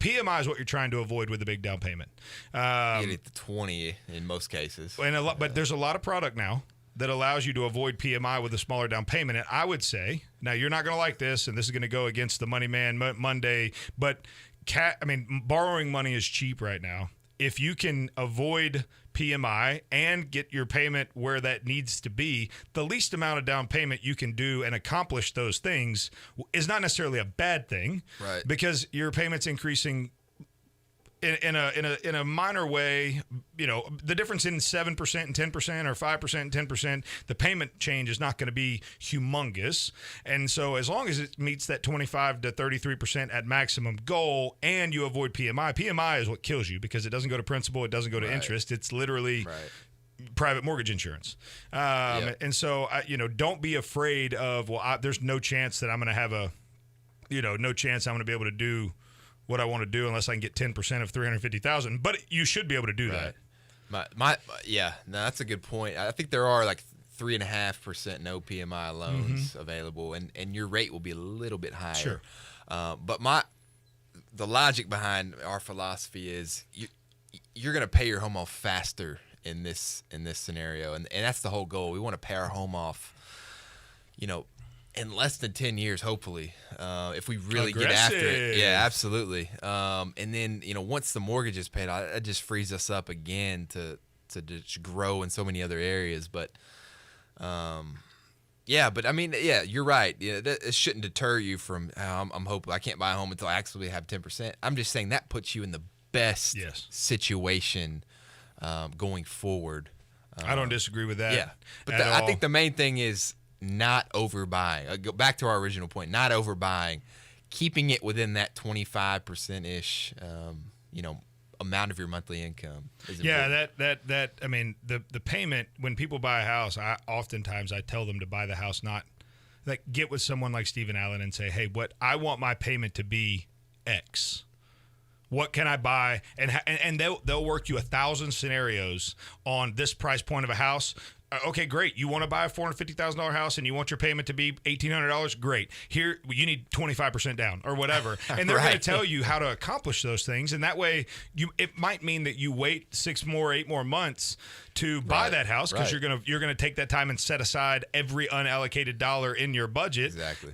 [SPEAKER 9] what you're trying to avoid with the big down payment.
[SPEAKER 18] You get it to 20 in most cases.
[SPEAKER 9] But there's a lot of product now that allows you to avoid PMI with a smaller down payment. And I would say, now you're not going to like this, and this is going to go against the Money Man Monday, but borrowing money is cheap right now. If you can avoid PMI and get your payment where that needs to be, the least amount of down payment you can do and accomplish those things is not necessarily a bad thing,
[SPEAKER 18] right?
[SPEAKER 9] Because your payment's increasing in a minor way. The difference in 7% and 10% or 5% and 10%, the payment change is not going to be humongous. And so as long as it meets that 25 to 33% at maximum goal and you avoid PMI is what kills you because it doesn't go to principal, it doesn't go to interest. It's literally private mortgage insurance. And so, don't be afraid of, there's no chance that I'm going to have no chance I'm going to be able to do what I want to do unless I can get 10% of $350,000, but you should be able to do that.
[SPEAKER 18] That's a good point. I think there are like 3.5% no PMI loans available, and your rate will be a little bit higher.
[SPEAKER 9] Sure.
[SPEAKER 18] But the logic behind our philosophy is you're going to pay your home off faster in this scenario, and that's the whole goal. We want to pay our home off, in less than 10 years, hopefully, if we really get after it. Yeah, absolutely. And then, once the mortgage is paid, it just frees us up again to just grow in so many other areas. But, you're right. It shouldn't deter you from, I'm hoping I can't buy a home until I actually have 10%. I'm just saying that puts you in the best situation going forward.
[SPEAKER 9] I don't disagree with that.
[SPEAKER 18] Yeah. But I think the main thing is not overbuying. Go back to our original point, not overbuying, keeping it within that 25%-ish, amount of your monthly income.
[SPEAKER 9] The payment, when people buy a house, I tell them to buy the house, not like get with someone like Stephen Allen and say, hey, I want my payment to be X. What can I buy? And they'll work you 1,000 scenarios on this price point of a house. Okay, great. You want to buy a $450,000 house and you want your payment to be $1,800? Great. Here, you need 25% down or whatever. And they're going to tell you how to accomplish those things. And that way, it might mean that you wait 8 more months to buy that house because you're gonna take that time and set aside every unallocated dollar in your budget.
[SPEAKER 18] Exactly.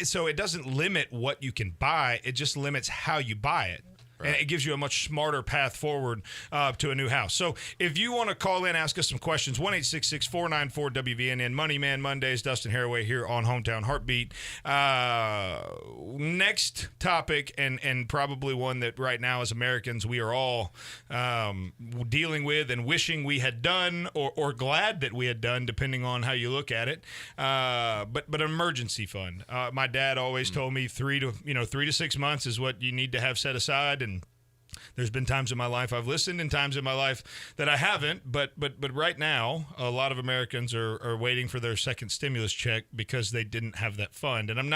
[SPEAKER 9] So it doesn't limit what you can buy. It just limits how you buy it. And it gives you a much smarter path forward to a new house. So if you want to call in, ask us some questions, 1-866-494-WVNN. Money Man Mondays, Dustin Haraway here on Hometown Heartbeat. Next topic, and probably one that right now as Americans we are all dealing with and wishing we had done or glad that we had done, depending on how you look at it. But an emergency fund. My dad always told me 3 to 6 months is what you need to have set aside, and there's been times in my life I've listened and times in my life that I haven't, but right now a lot of Americans are waiting for their second stimulus check because they didn't have that fund. And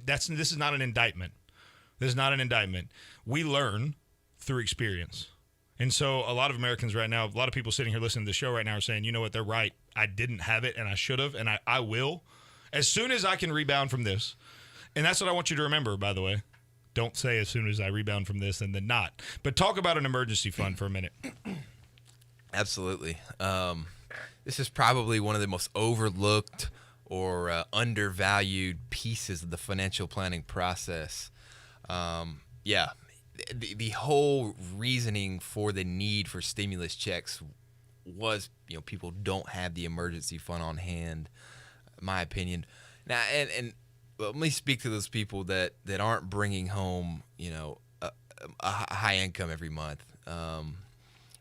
[SPEAKER 9] this is not an indictment. This is not an indictment. We learn through experience. And so a lot of Americans right now, a lot of people sitting here listening to the show right now are saying, you know what, they're right. I didn't have it and I should have, and I will. As soon as I can rebound from this, and that's what I want you to remember, by the way. Don't say as soon as I rebound from this and then not. But talk about an emergency fund for a minute.
[SPEAKER 18] Absolutely. This is probably one of the most overlooked or undervalued pieces of the financial planning process. The whole reasoning for the need for stimulus checks was, people don't have the emergency fund on hand, in my opinion. Now, and let me speak to those people that aren't bringing home, a high income every month.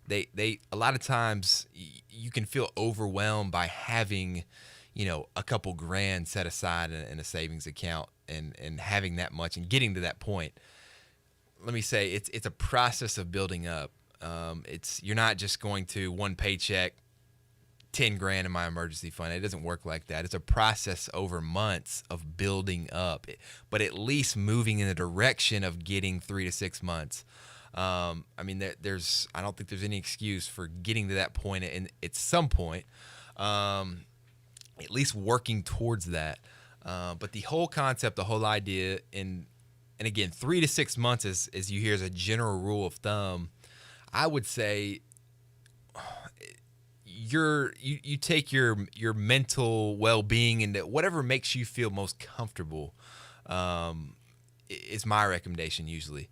[SPEAKER 18] They a lot of times you can feel overwhelmed by having, a couple grand set aside in a savings account and having that much and getting to that point. Let me say it's a process of building up. You're not just going to one paycheck, 10 grand in my emergency fund. It doesn't work like that. It's a process over months of building up, but at least moving in the direction of getting 3 to 6 months. I don't think there's any excuse for getting to that point at some point, at least working towards that. But the whole concept, the whole idea, and again, 3 to 6 months as you hear as a general rule of thumb, I would say you take your mental well-being and whatever makes you feel most comfortable is my recommendation usually.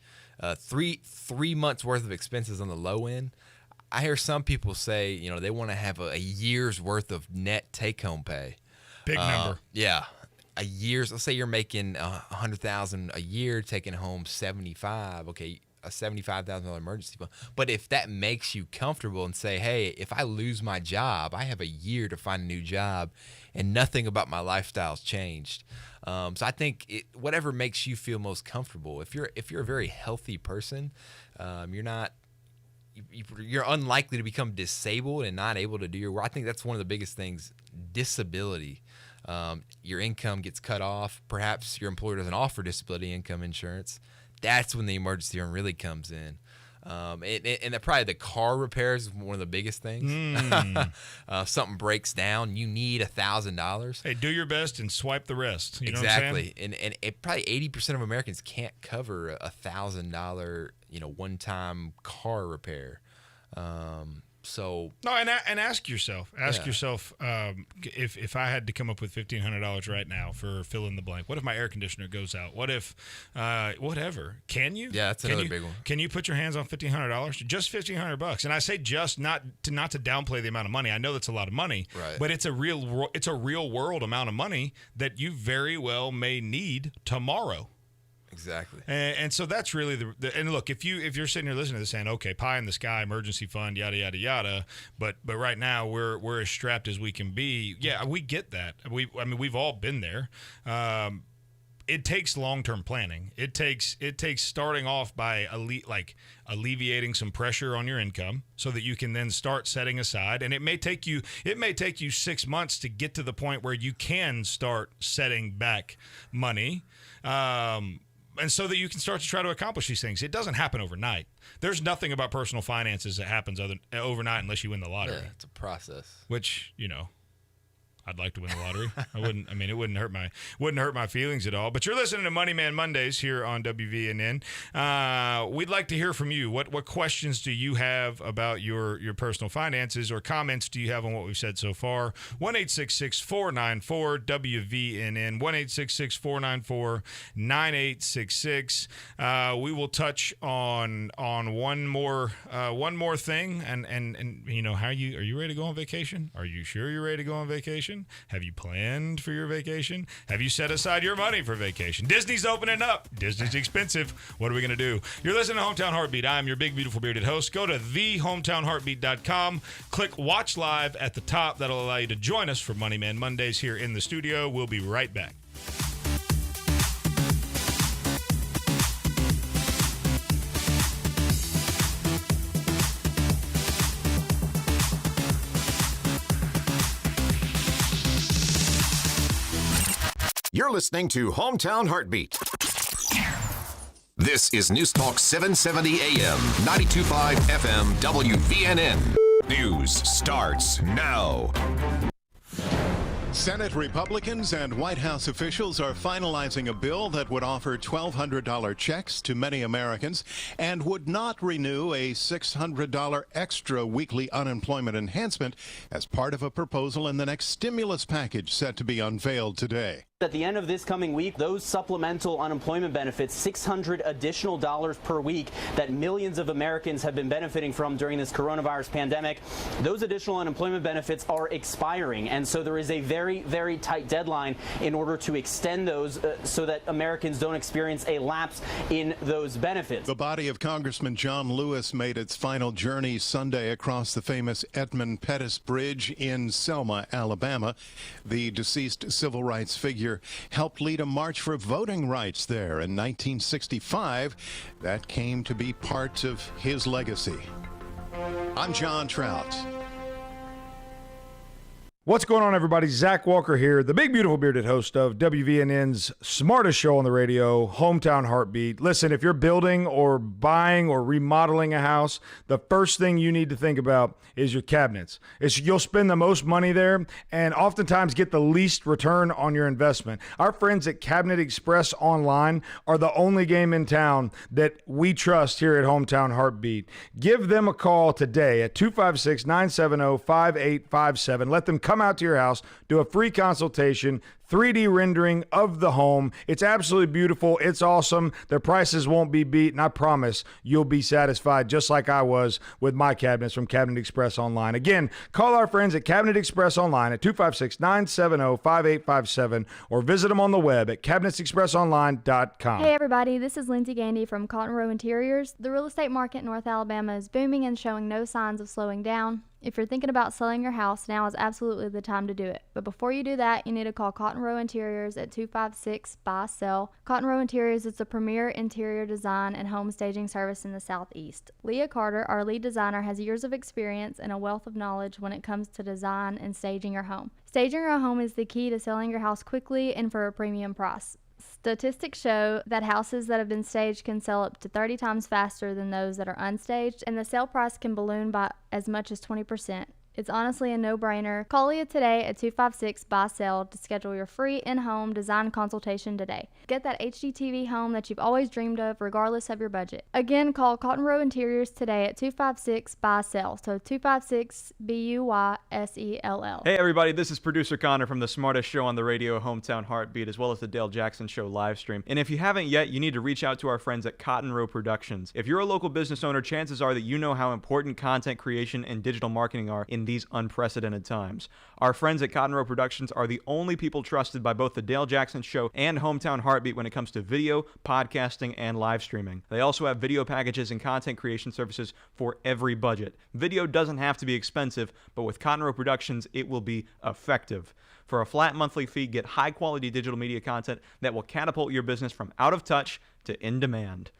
[SPEAKER 18] 3 months worth of expenses on the low end. I hear some people say, they want to have a year's worth of net take-home pay.
[SPEAKER 9] Big number.
[SPEAKER 18] Yeah. Let's say you're making $100,000 a year, taking home 75. Okay, a $75,000 emergency fund. But if that makes you comfortable and say, hey, if I lose my job, I have a year to find a new job, and nothing about my lifestyle's changed. So I think whatever makes you feel most comfortable. If you're a very healthy person, you're unlikely to become disabled and not able to do your work. I think that's one of the biggest things. Disability. Your income gets cut off. Perhaps your employer doesn't offer disability income insurance. That's when the emergency fund really comes in. And probably the car repairs is one of the biggest things. Something breaks down, you need $1,000.
[SPEAKER 9] Hey, do your best and swipe the rest. You know
[SPEAKER 18] exactly.
[SPEAKER 9] what I'm saying?
[SPEAKER 18] And probably 80% of Americans can't cover $1,000, one-time car repair. So
[SPEAKER 9] no, and ask yourself, if I had to come up with $1,500 right now for fill in the blank, what if my air conditioner goes out? What if, whatever? Can you?
[SPEAKER 18] Yeah, that's another big one.
[SPEAKER 9] Can you put your hands on $1,500? Just $1,500, and I say just not to downplay the amount of money. I know that's a lot of money,
[SPEAKER 18] right?
[SPEAKER 9] But it's a real world amount of money that you very well may need tomorrow.
[SPEAKER 18] Exactly.
[SPEAKER 9] And so that's really and look, if you're sitting here listening to this saying, okay, pie in the sky, emergency fund, yada yada yada, but right now we're as strapped as we can be. Yeah, we get that. We've all been there. It takes long-term planning. It takes starting off by alleviating some pressure on your income so that you can then start setting aside. And it may take you 6 months to get to the point where you can start setting back money. And so that you can start to try to accomplish these things. It doesn't happen overnight. There's nothing about personal finances that happens overnight unless you win the lottery.
[SPEAKER 18] Yeah, it's a process.
[SPEAKER 9] Which, I'd like to win the lottery. It wouldn't hurt my feelings at all. But you're listening to Money Man Mondays here on WVNN. We'd like to hear from you. What questions do you have about your personal finances, or comments do you have on what we've said so far? 1-866-494-WVNN. 1-866-494-9866. We will touch on one more thing, and you know, are you ready to go on vacation? Are you sure you're ready to go on vacation? Have you planned for your vacation? Have you set aside your money for vacation? Disney's opening up. Disney's expensive. What are we going to do? You're listening to Hometown Heartbeat. I'm your big, beautiful, bearded host. Go to thehometownheartbeat.com. Click Watch Live at the top. That'll allow you to join us for Money Man Mondays here in the studio. We'll be right back.
[SPEAKER 5] You're listening to Hometown Heartbeat. This is News Talk 770 AM, 92.5 FM, WVNN. News starts now.
[SPEAKER 2] Senate Republicans and White House officials are finalizing a bill that would offer $1,200 checks to many Americans and would not renew a $600 extra weekly unemployment enhancement as part of a proposal in the next stimulus package set to be unveiled today.
[SPEAKER 4] At the end of this coming week, those supplemental unemployment benefits, $600 additional per week that millions of Americans have been benefiting from during this coronavirus pandemic, those additional unemployment benefits are expiring. And so there is a very, very tight deadline in order to extend those so that Americans don't experience a lapse in those benefits.
[SPEAKER 2] The body of Congressman John Lewis made its final journey Sunday across the famous Edmund Pettus Bridge in Selma, Alabama. The deceased civil rights figure helped lead a march for voting rights there in 1965. That came to be part of his legacy. I'm John Trout.
[SPEAKER 12] What's going on, everybody? Zach Walker here, the big, beautiful, bearded host of WVNN's smartest show on the radio, Hometown Heartbeat. Listen, if you're building or buying or remodeling a house, the first thing you need to think about is your cabinets. You'll spend the most money there and oftentimes get the least return on your investment. Our friends at Cabinet Express Online are the only game in town that we trust here at Hometown Heartbeat. Give them a call today at 256-970-5857. Let them come out to your house, do a free consultation, 3D rendering of the home. It's absolutely beautiful. It's awesome. Their prices won't be beat, and I promise you'll be satisfied just like I was with my cabinets from Cabinet Express Online. Again, call our friends at Cabinet Express Online at 256-970-5857 or visit them on the web at cabinetsexpressonline.com.
[SPEAKER 13] Hey everybody, this is Lindsay Gandy from Cotton Row Interiors. The real estate market in North Alabama is booming and showing no signs of slowing down. If you're thinking about selling your house, now is absolutely the time to do it. But before you do that, you need to call Cotton Row Interiors at 256-BUY-SELL. Cotton Row Interiors is the premier interior design and home staging service in the Southeast. Leah Carter, our lead designer, has years of experience and a wealth of knowledge when it comes to design and staging your home. Staging your home is the key to selling your house quickly and for a premium price. Statistics show that houses that have been staged can sell up to 30 times faster than those that are unstaged, and the sale price can balloon by as much as 20%. It's honestly a no-brainer. Call Leah today at 256-BUY-SELL to schedule your free in-home design consultation today. Get that HGTV home that you've always dreamed of, regardless of your budget. Again, call Cotton Row Interiors today at 256-BUY-SELL. So 256-BUYSELL.
[SPEAKER 14] Hey everybody, this is producer Connor from the smartest show on the radio, Hometown Heartbeat, as well as the Dale Jackson Show live stream. And if you haven't yet, you need to reach out to our friends at Cotton Row Productions. If you're a local business owner, chances are that you know how important content creation and digital marketing are in these unprecedented times. Our friends at Cotton Row Productions are the only people trusted by both the Dale Jackson Show and Hometown Heartbeat when it comes to video, podcasting, and live streaming. They also have video packages and content creation services for every budget. Video doesn't have to be expensive, but with Cotton Row Productions, it will be effective. For a flat monthly fee, get high-quality digital media content that will catapult your business from out of touch to in demand.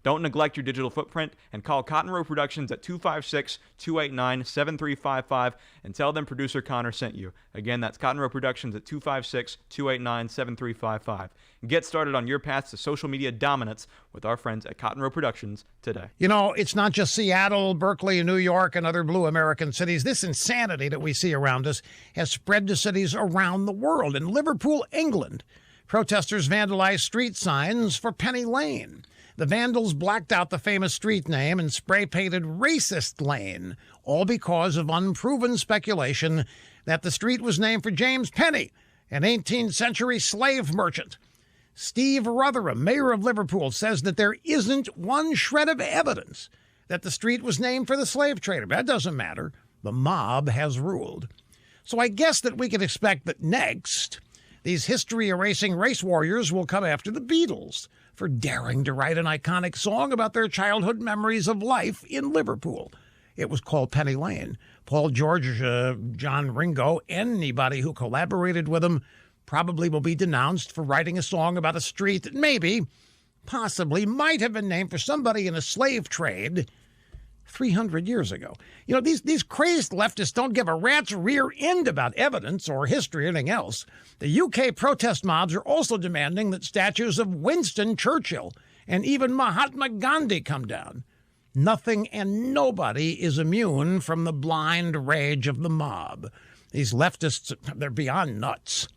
[SPEAKER 14] Don't neglect your digital footprint and call Cotton Row Productions at 256-289-7355 and tell them producer Connor sent you. Again, that's Cotton Row Productions at 256-289-7355. Get started on your path to social media dominance with our friends at Cotton Row Productions today.
[SPEAKER 6] You know, it's not just Seattle, Berkeley, New York, and other blue American cities. This insanity that we see around us has spread to cities around the world. In Liverpool, England, protesters vandalized street signs for Penny Lane. The vandals blacked out the famous street name and spray-painted Racist Lane, all because of unproven speculation that the street was named for James Penny, an 18th century slave merchant. Steve Rotherham, mayor of Liverpool, says that there isn't one shred of evidence that the street was named for the slave trader. But that doesn't matter. The mob has ruled. So I guess that we can expect that next, these history-erasing race warriors will come after the Beatles for daring to write an iconic song about their childhood memories of life in Liverpool. It was called Penny Lane. Paul George, John Ringo, anybody who collaborated with them probably will be denounced for writing a song about a street that maybe, possibly, might have been named for somebody in a slave trade 300 years ago. You know, these crazed leftists don't give a rat's rear end about evidence or history or anything else. The UK protest mobs are also demanding that statues of Winston Churchill and even Mahatma Gandhi come down. Nothing and nobody is immune from the blind rage of the mob. These leftists, they're beyond nuts.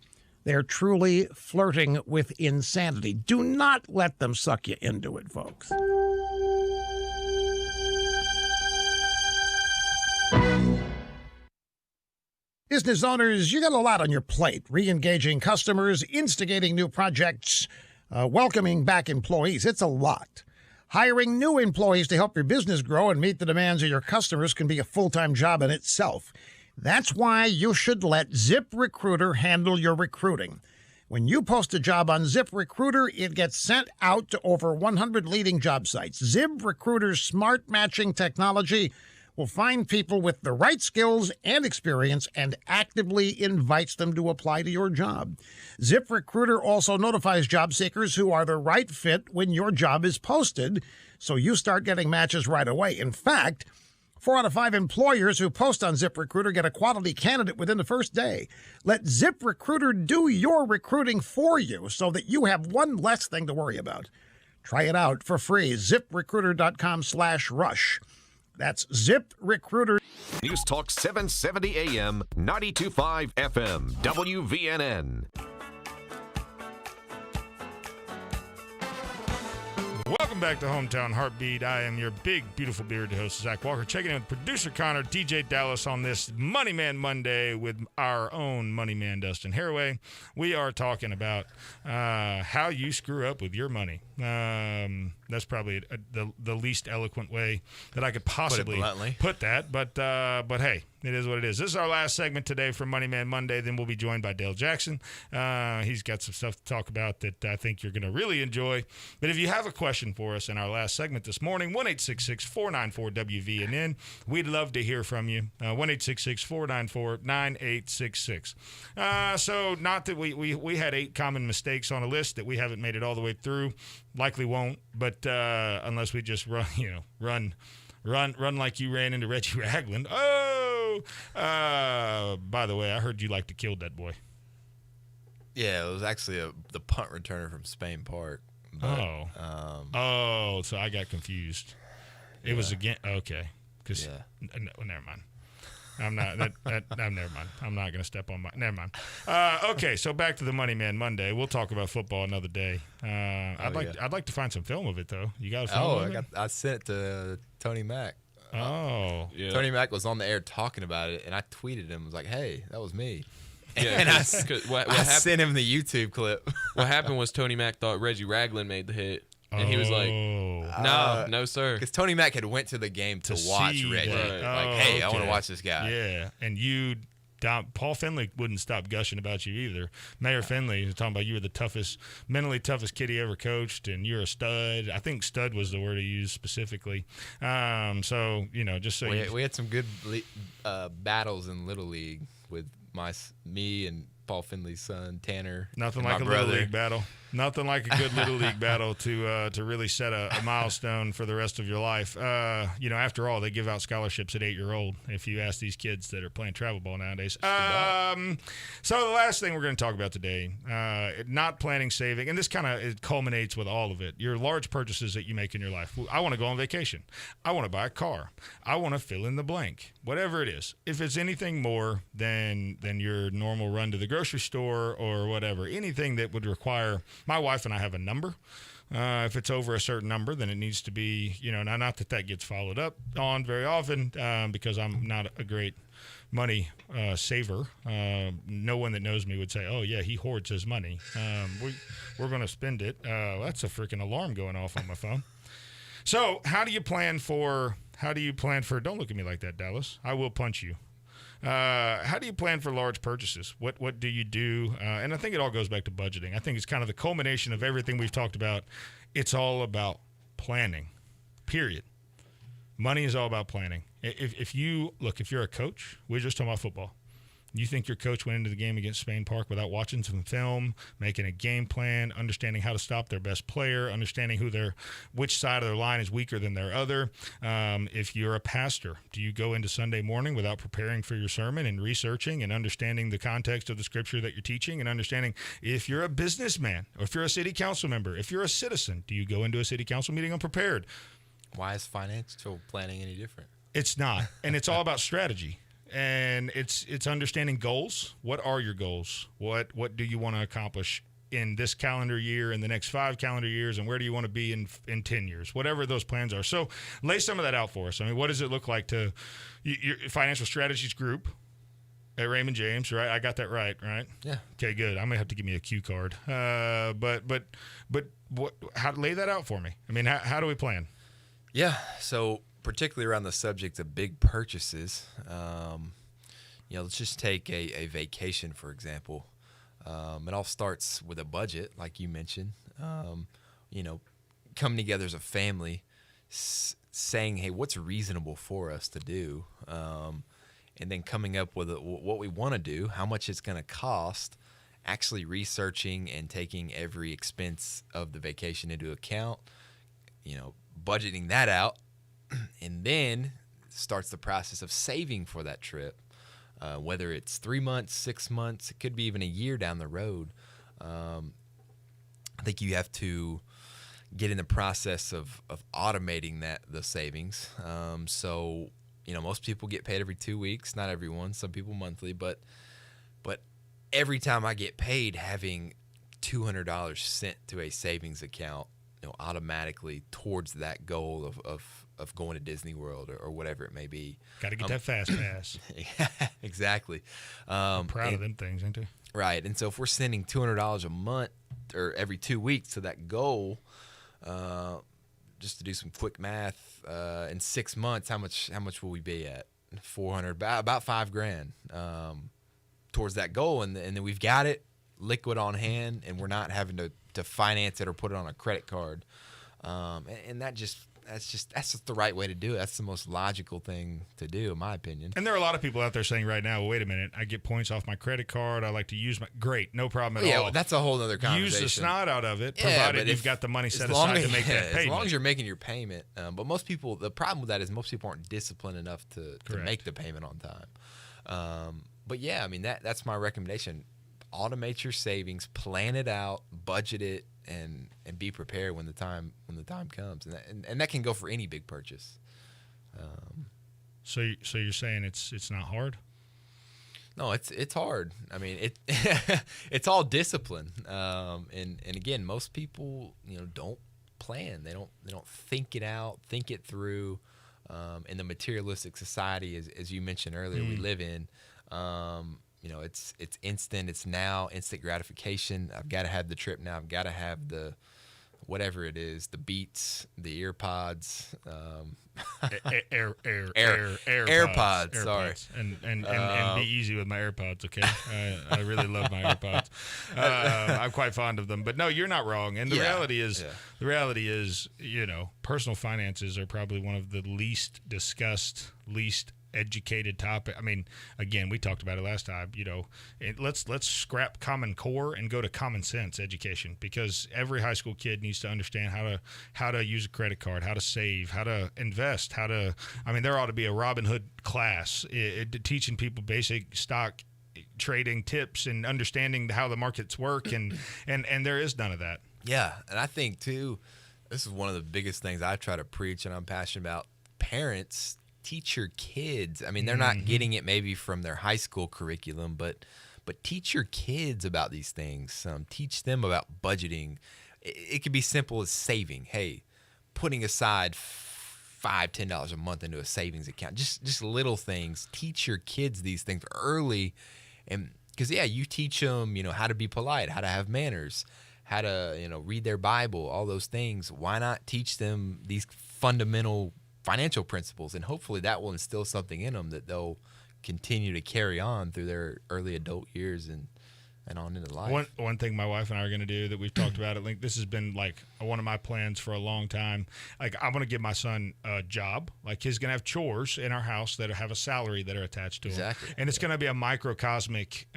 [SPEAKER 6] They're truly flirting with insanity. Do not let them suck you into it, folks. Business owners, you got a lot on your plate. Re-engaging customers, instigating new projects, welcoming back employees. It's a lot. Hiring new employees to help your business grow and meet the demands of your customers can be a full-time job in itself. That's why you should let ZipRecruiter handle your recruiting. When you post a job on ZipRecruiter, it gets sent out to over 100 leading job sites. ZipRecruiter's smart matching technology will find people with the right skills and experience and actively invites them to apply to your job. ZipRecruiter also notifies job seekers who are the right fit when your job is posted, so you start getting matches right away. In fact, 4 out of 5 employers who post on ZipRecruiter get a quality candidate within the first day. Let ZipRecruiter do your recruiting for you so that you have one less thing to worry about. Try it out for free. ZipRecruiter.com/rush. That's ZipRecruiter.
[SPEAKER 19] News Talk 770 AM, 92.5 FM, WVNN.
[SPEAKER 9] Welcome back to Hometown Heartbeat. I am your big, beautiful bearded host, Zach Walker, checking in with producer Connor, DJ Dallas on this Money Man Monday with our own Money Man, Dustin Haraway. We are talking about how you screw up with your money. That's probably the least eloquent way that I could possibly put that. But hey, it is what it is. This is our last segment today for Money Man Monday. Then we'll be joined by Dale Jackson. He's got some stuff to talk about that I think you're going to really enjoy. But if you have a question for us in our last segment this morning, 1-866-494-WVNN. We'd love to hear from you. 1-866-494-9866. So not that we had 8 common mistakes on a list that we haven't made it all the way through. Likely won't, but unless we just run like you ran into Reggie Ragland. Oh, by the way, I heard you like to kill that boy.
[SPEAKER 18] Yeah, it was actually the punt returner from Spain Park. But,
[SPEAKER 9] so I got confused. It was again okay. Because never mind. I'm not. Never mind. I'm not going to step on my. Never mind. Okay, so back to the Money Man Monday. We'll talk about football another day. I'd like to find some film of it though. You got a film of it?
[SPEAKER 18] I sent it to Tony Mack.
[SPEAKER 9] Yeah.
[SPEAKER 18] Tony Mack was on the air talking about it, and I tweeted him. Was like, "Hey, that was me."
[SPEAKER 11] Yeah,
[SPEAKER 18] and I sent him the YouTube clip.
[SPEAKER 11] What happened was Tony Mack thought Reggie Ragland made the hit. And he was like, no, sir.
[SPEAKER 18] Because Tony Mack had went to the game to watch Reggie.
[SPEAKER 11] Right.
[SPEAKER 18] Like, hey, I want to watch this guy.
[SPEAKER 9] Yeah, and Paul Finley wouldn't stop gushing about you either. Mayor Finley was talking about you were the mentally toughest kid he ever coached, and you're a stud. I think stud was the word he used specifically. So, just so
[SPEAKER 18] we had some good battles in Little League with me and Paul Finley's son, Tanner.
[SPEAKER 9] Nothing
[SPEAKER 18] and
[SPEAKER 9] like
[SPEAKER 18] my
[SPEAKER 9] a
[SPEAKER 18] brother.
[SPEAKER 9] little league battle. Nothing like a good little league battle to really set a milestone for the rest of your life. After all, they give out scholarships at 8-year-old. If you ask these kids that are playing travel ball nowadays. So the last thing we're going to talk about today, not planning, saving, and this kind of culminates with all of it. Your large purchases that you make in your life. I want to go on vacation. I want to buy a car. I want to fill in the blank. Whatever it is. If it's anything more than your normal run to the grocery store or whatever, anything that would require. My wife and I have a number. If it's over a certain number, then it needs to be, not that gets followed up on very often because I'm not a great money saver. No one that knows me would say, oh, yeah, he hoards his money. We're going to spend it. That's a freaking alarm going off on my phone. So how do you plan for, don't look at me like that, Dallas. I will punch you. How do you plan for large purchases? What do you do? And I think it all goes back to budgeting. I think it's kind of the culmination of everything we've talked about. It's all about planning, period. Money is all about planning. If you're a coach, we're just talking about football. You think your coach went into the game against Spain Park without watching some film, making a game plan, understanding how to stop their best player, understanding which side of their line is weaker than their other. If you're a pastor, do you go into Sunday morning without preparing for your sermon and researching and understanding the context of the scripture that you're teaching and understanding? If you're a businessman or if you're a city council member, if you're a citizen, do you go into a city council meeting unprepared?
[SPEAKER 18] Why is financial planning any different?
[SPEAKER 9] It's not, and it's all about strategy. And it's understanding goals. What are your goals? What do you want to accomplish in this calendar year, in the next 5 calendar years, and where do you want to be in 10 years? Whatever those plans are. So lay some of that out for us. I mean, what does it look like to your financial strategies group at Raymond James, right? I got that right?
[SPEAKER 18] Yeah.
[SPEAKER 9] Okay, good. I may have to give me a cue card. But how lay that out for me? I mean, how do we plan?
[SPEAKER 18] Yeah. So particularly around the subject of big purchases, let's just take a vacation, for example. It all starts with a budget, like you mentioned. Coming together as a family, saying, hey, what's reasonable for us to do? And then coming up with what we want to do, how much it's going to cost, actually researching and taking every expense of the vacation into account, budgeting that out. And then starts the process of saving for that trip, whether it's 3 months, 6 months, it could be even a year down the road. I think you have to get in the process of automating the savings. Most people get paid every 2 weeks, not everyone, some people monthly, but every time I get paid, having $200 sent to a savings account, automatically towards that goal of going to Disney World or whatever it may be.
[SPEAKER 9] Got to get that fast pass.
[SPEAKER 18] Exactly.
[SPEAKER 9] I'm proud of them things, ain't they?
[SPEAKER 18] Right. And so if we're sending $200 a month or every 2 weeks to that goal, just to do some quick math, in 6 months, how much will we be at? 400, about $5,000 towards that goal, and then we've got it liquid on hand, and we're not having to finance it or put it on a credit card, and that's just the right way to do it. That's the most logical thing to do, in my opinion.
[SPEAKER 9] And there are a lot of people out there saying right now, well, wait a minute, I get points off my credit card. I like to use great, no problem at all.
[SPEAKER 18] Yeah, that's a whole other conversation.
[SPEAKER 9] Use the snot out of it, provided you've got the money set aside to make that payment.
[SPEAKER 18] As long as you're making your payment. But most people, the problem with that is most people aren't disciplined enough to make the payment on time. But yeah, I mean, that's my recommendation. Automate your savings, plan it out, budget it, and be prepared when the time comes, and that can go for any big purchase.
[SPEAKER 9] So you're saying it's not hard?
[SPEAKER 18] No, it's hard. I mean, it's all discipline. And again, most people don't plan. They don't think it out, think it through. In the materialistic society, as you mentioned earlier, we live in. It's instant. It's now instant gratification. I've got to have the trip now. I've got to have the whatever it is, the Beats, the earpods, AirPods. Sorry,
[SPEAKER 9] and be easy with my AirPods, okay? I really love my AirPods. I'm quite fond of them. But no, you're not wrong. And the reality is, personal finances are probably one of the least discussed, least educated topic. I mean, again, we talked about it last time. Let's scrap Common Core and go to common sense education, because every high school kid needs to understand how to use a credit card, how to save, how to invest, there ought to be a Robin Hood class teaching people basic stock trading tips and understanding how the markets work, and there is none of that.
[SPEAKER 18] Yeah, and I think too, this is one of the biggest things I try to preach and I'm passionate about. Parents, teach your kids. I mean, they're not getting it maybe from their high school curriculum, but teach your kids about these things. Teach them about budgeting. It could be simple as saving. Hey, putting aside $5-10 a month into a savings account. Just little things. Teach your kids these things early, and because you teach them, how to be polite, how to have manners, how to read their Bible, all those things. Why not teach them these fundamental financial principles, and hopefully that will instill something in them that they'll continue to carry on through their early adult years and on into life.
[SPEAKER 9] One thing my wife and I are going to do that we've talked about at length, this has been like one of my plans for a long time. Like, I'm going to give my son a job. Like, he's going to have chores in our house that have a salary that are attached to him. And it's going to be a microcosmic,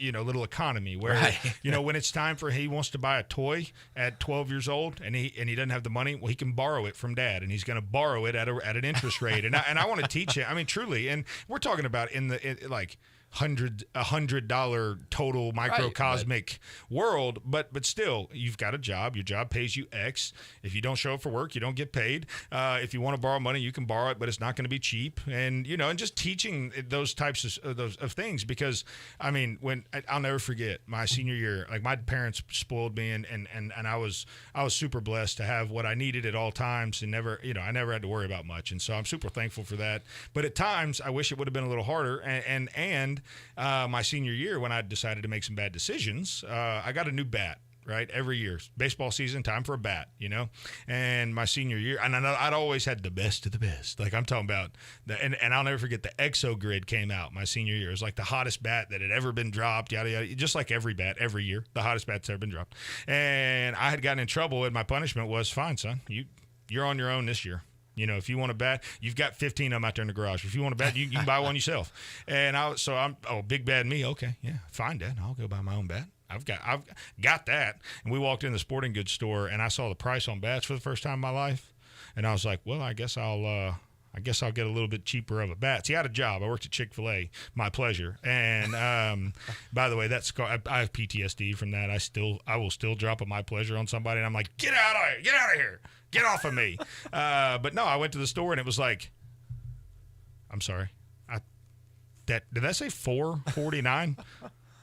[SPEAKER 9] little economy where, when it's time for he wants to buy a toy at 12 years old and he doesn't have the money, well, he can borrow it from dad, and he's going to borrow it at an interest rate. And I want to teach him. I mean, truly. And we're talking about $100 total microcosmic world, but still, you've got a job. Your job pays you X. If you don't show up for work, you don't get paid. If you want to borrow money, you can borrow it, but it's not going to be cheap. And and just teaching those types of things, because I'll never forget my senior year. Like, my parents spoiled me, and I was super blessed to have what I needed at all times, and I never had to worry about much. And so I'm super thankful for that. But at times, I wish it would have been a little harder. And my senior year, when I decided to make some bad decisions, I got a new bat. Right, every year, baseball season, time for a bat, And my senior year, and I'd always had the best of the best. Like, I'm talking about and I'll never forget, the Exo Grid came out my senior year. It was like the hottest bat that had ever been dropped, yada yada. Just like every bat, every year, the hottest bat that's ever been dropped. And I had gotten in trouble, and my punishment was, fine, son, you're on your own this year. If you want a bat, you've got 15 of them out there in the garage. If you want a bat, you can buy one yourself. And I'm big bad me. Okay, yeah, fine, Dad. I'll go buy my own bat. I've got that. And we walked in the sporting goods store, and I saw the price on bats for the first time in my life, and I was like, well, I guess I'll get a little bit cheaper of a bat. See, I had a job. I worked at Chick-fil-A, my pleasure. And by the way, I have PTSD from that. I will still drop a my pleasure on somebody, and I'm like, get out of here, get off of me. But no, I went to the store, and it was like, I'm sorry, did that say $4.49?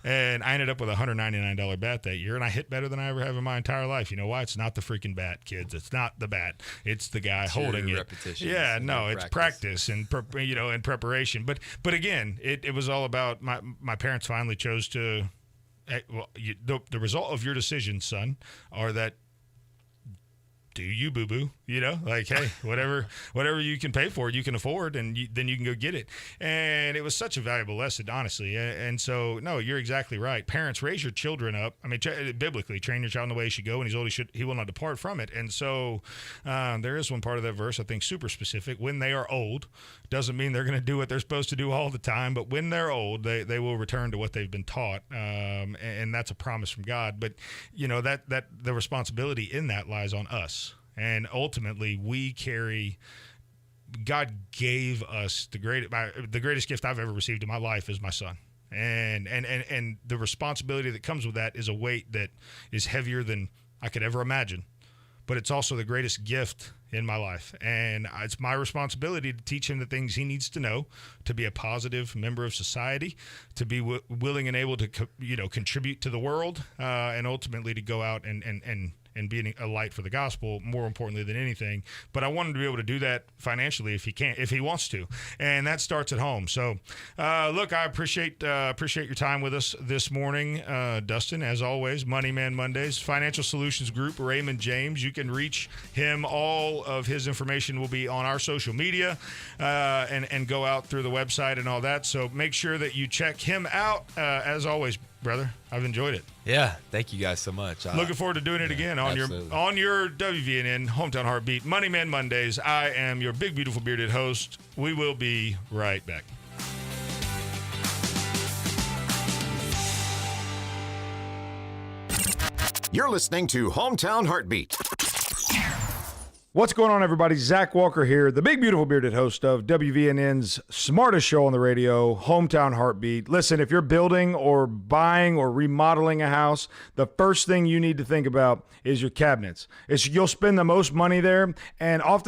[SPEAKER 9] And I ended up with a $199 bat that year, and I hit better than I ever have in my entire life. You know why? It's not the freaking bat, kids. It's not the bat. It's the guy holding it. Yeah, no, it's practice and and preparation. But again, it was all about my parents finally chose to. The result of your decisions, son, are that. Do you, boo-boo? Like, hey, whatever you can pay for, you can afford, and then you can go get it. And it was such a valuable lesson, honestly. And so, no, you're exactly right. Parents, raise your children up. I mean, biblically, train your child in the way he should go, and he's old, he will not depart from it. And so there is one part of that verse, I think, super specific. When they are old, doesn't mean they're going to do what they're supposed to do all the time, but when they're old, they will return to what they've been taught. And that's a promise from God. But, that the responsibility in that lies on us. And ultimately, God gave us the greatest gift I've ever received in my life is my son. And the responsibility that comes with that is a weight that is heavier than I could ever imagine. But it's also the greatest gift in my life. And it's my responsibility to teach him the things he needs to know, to be a positive member of society, to be willing and able to contribute to the world, and ultimately to go out and being a light for the gospel, more importantly than anything. But I want him to be able to do that financially if he wants to, and that starts at home. So, look, I appreciate your time with us this morning, Dustin. As always, Money Man Mondays, Financial Solutions Group, Raymond James. You can reach him. All of his information will be on our social media, and go out through the website and all that. So make sure that you check him out. As always, brother. I've enjoyed it.
[SPEAKER 18] Yeah, thank you guys so much.
[SPEAKER 9] Looking forward to doing it again on your WVNN Hometown Heartbeat Money Man Mondays. I am your big, beautiful, bearded host. We will be right back.
[SPEAKER 5] You're listening to Hometown Heartbeat.
[SPEAKER 12] What's going on, everybody? Zach Walker here, the big, beautiful, bearded host of WVNN's smartest show on the radio, Hometown Heartbeat. Listen, if you're building or buying or remodeling a house, the first thing you need to think about is your cabinets. You'll spend the most money there, and often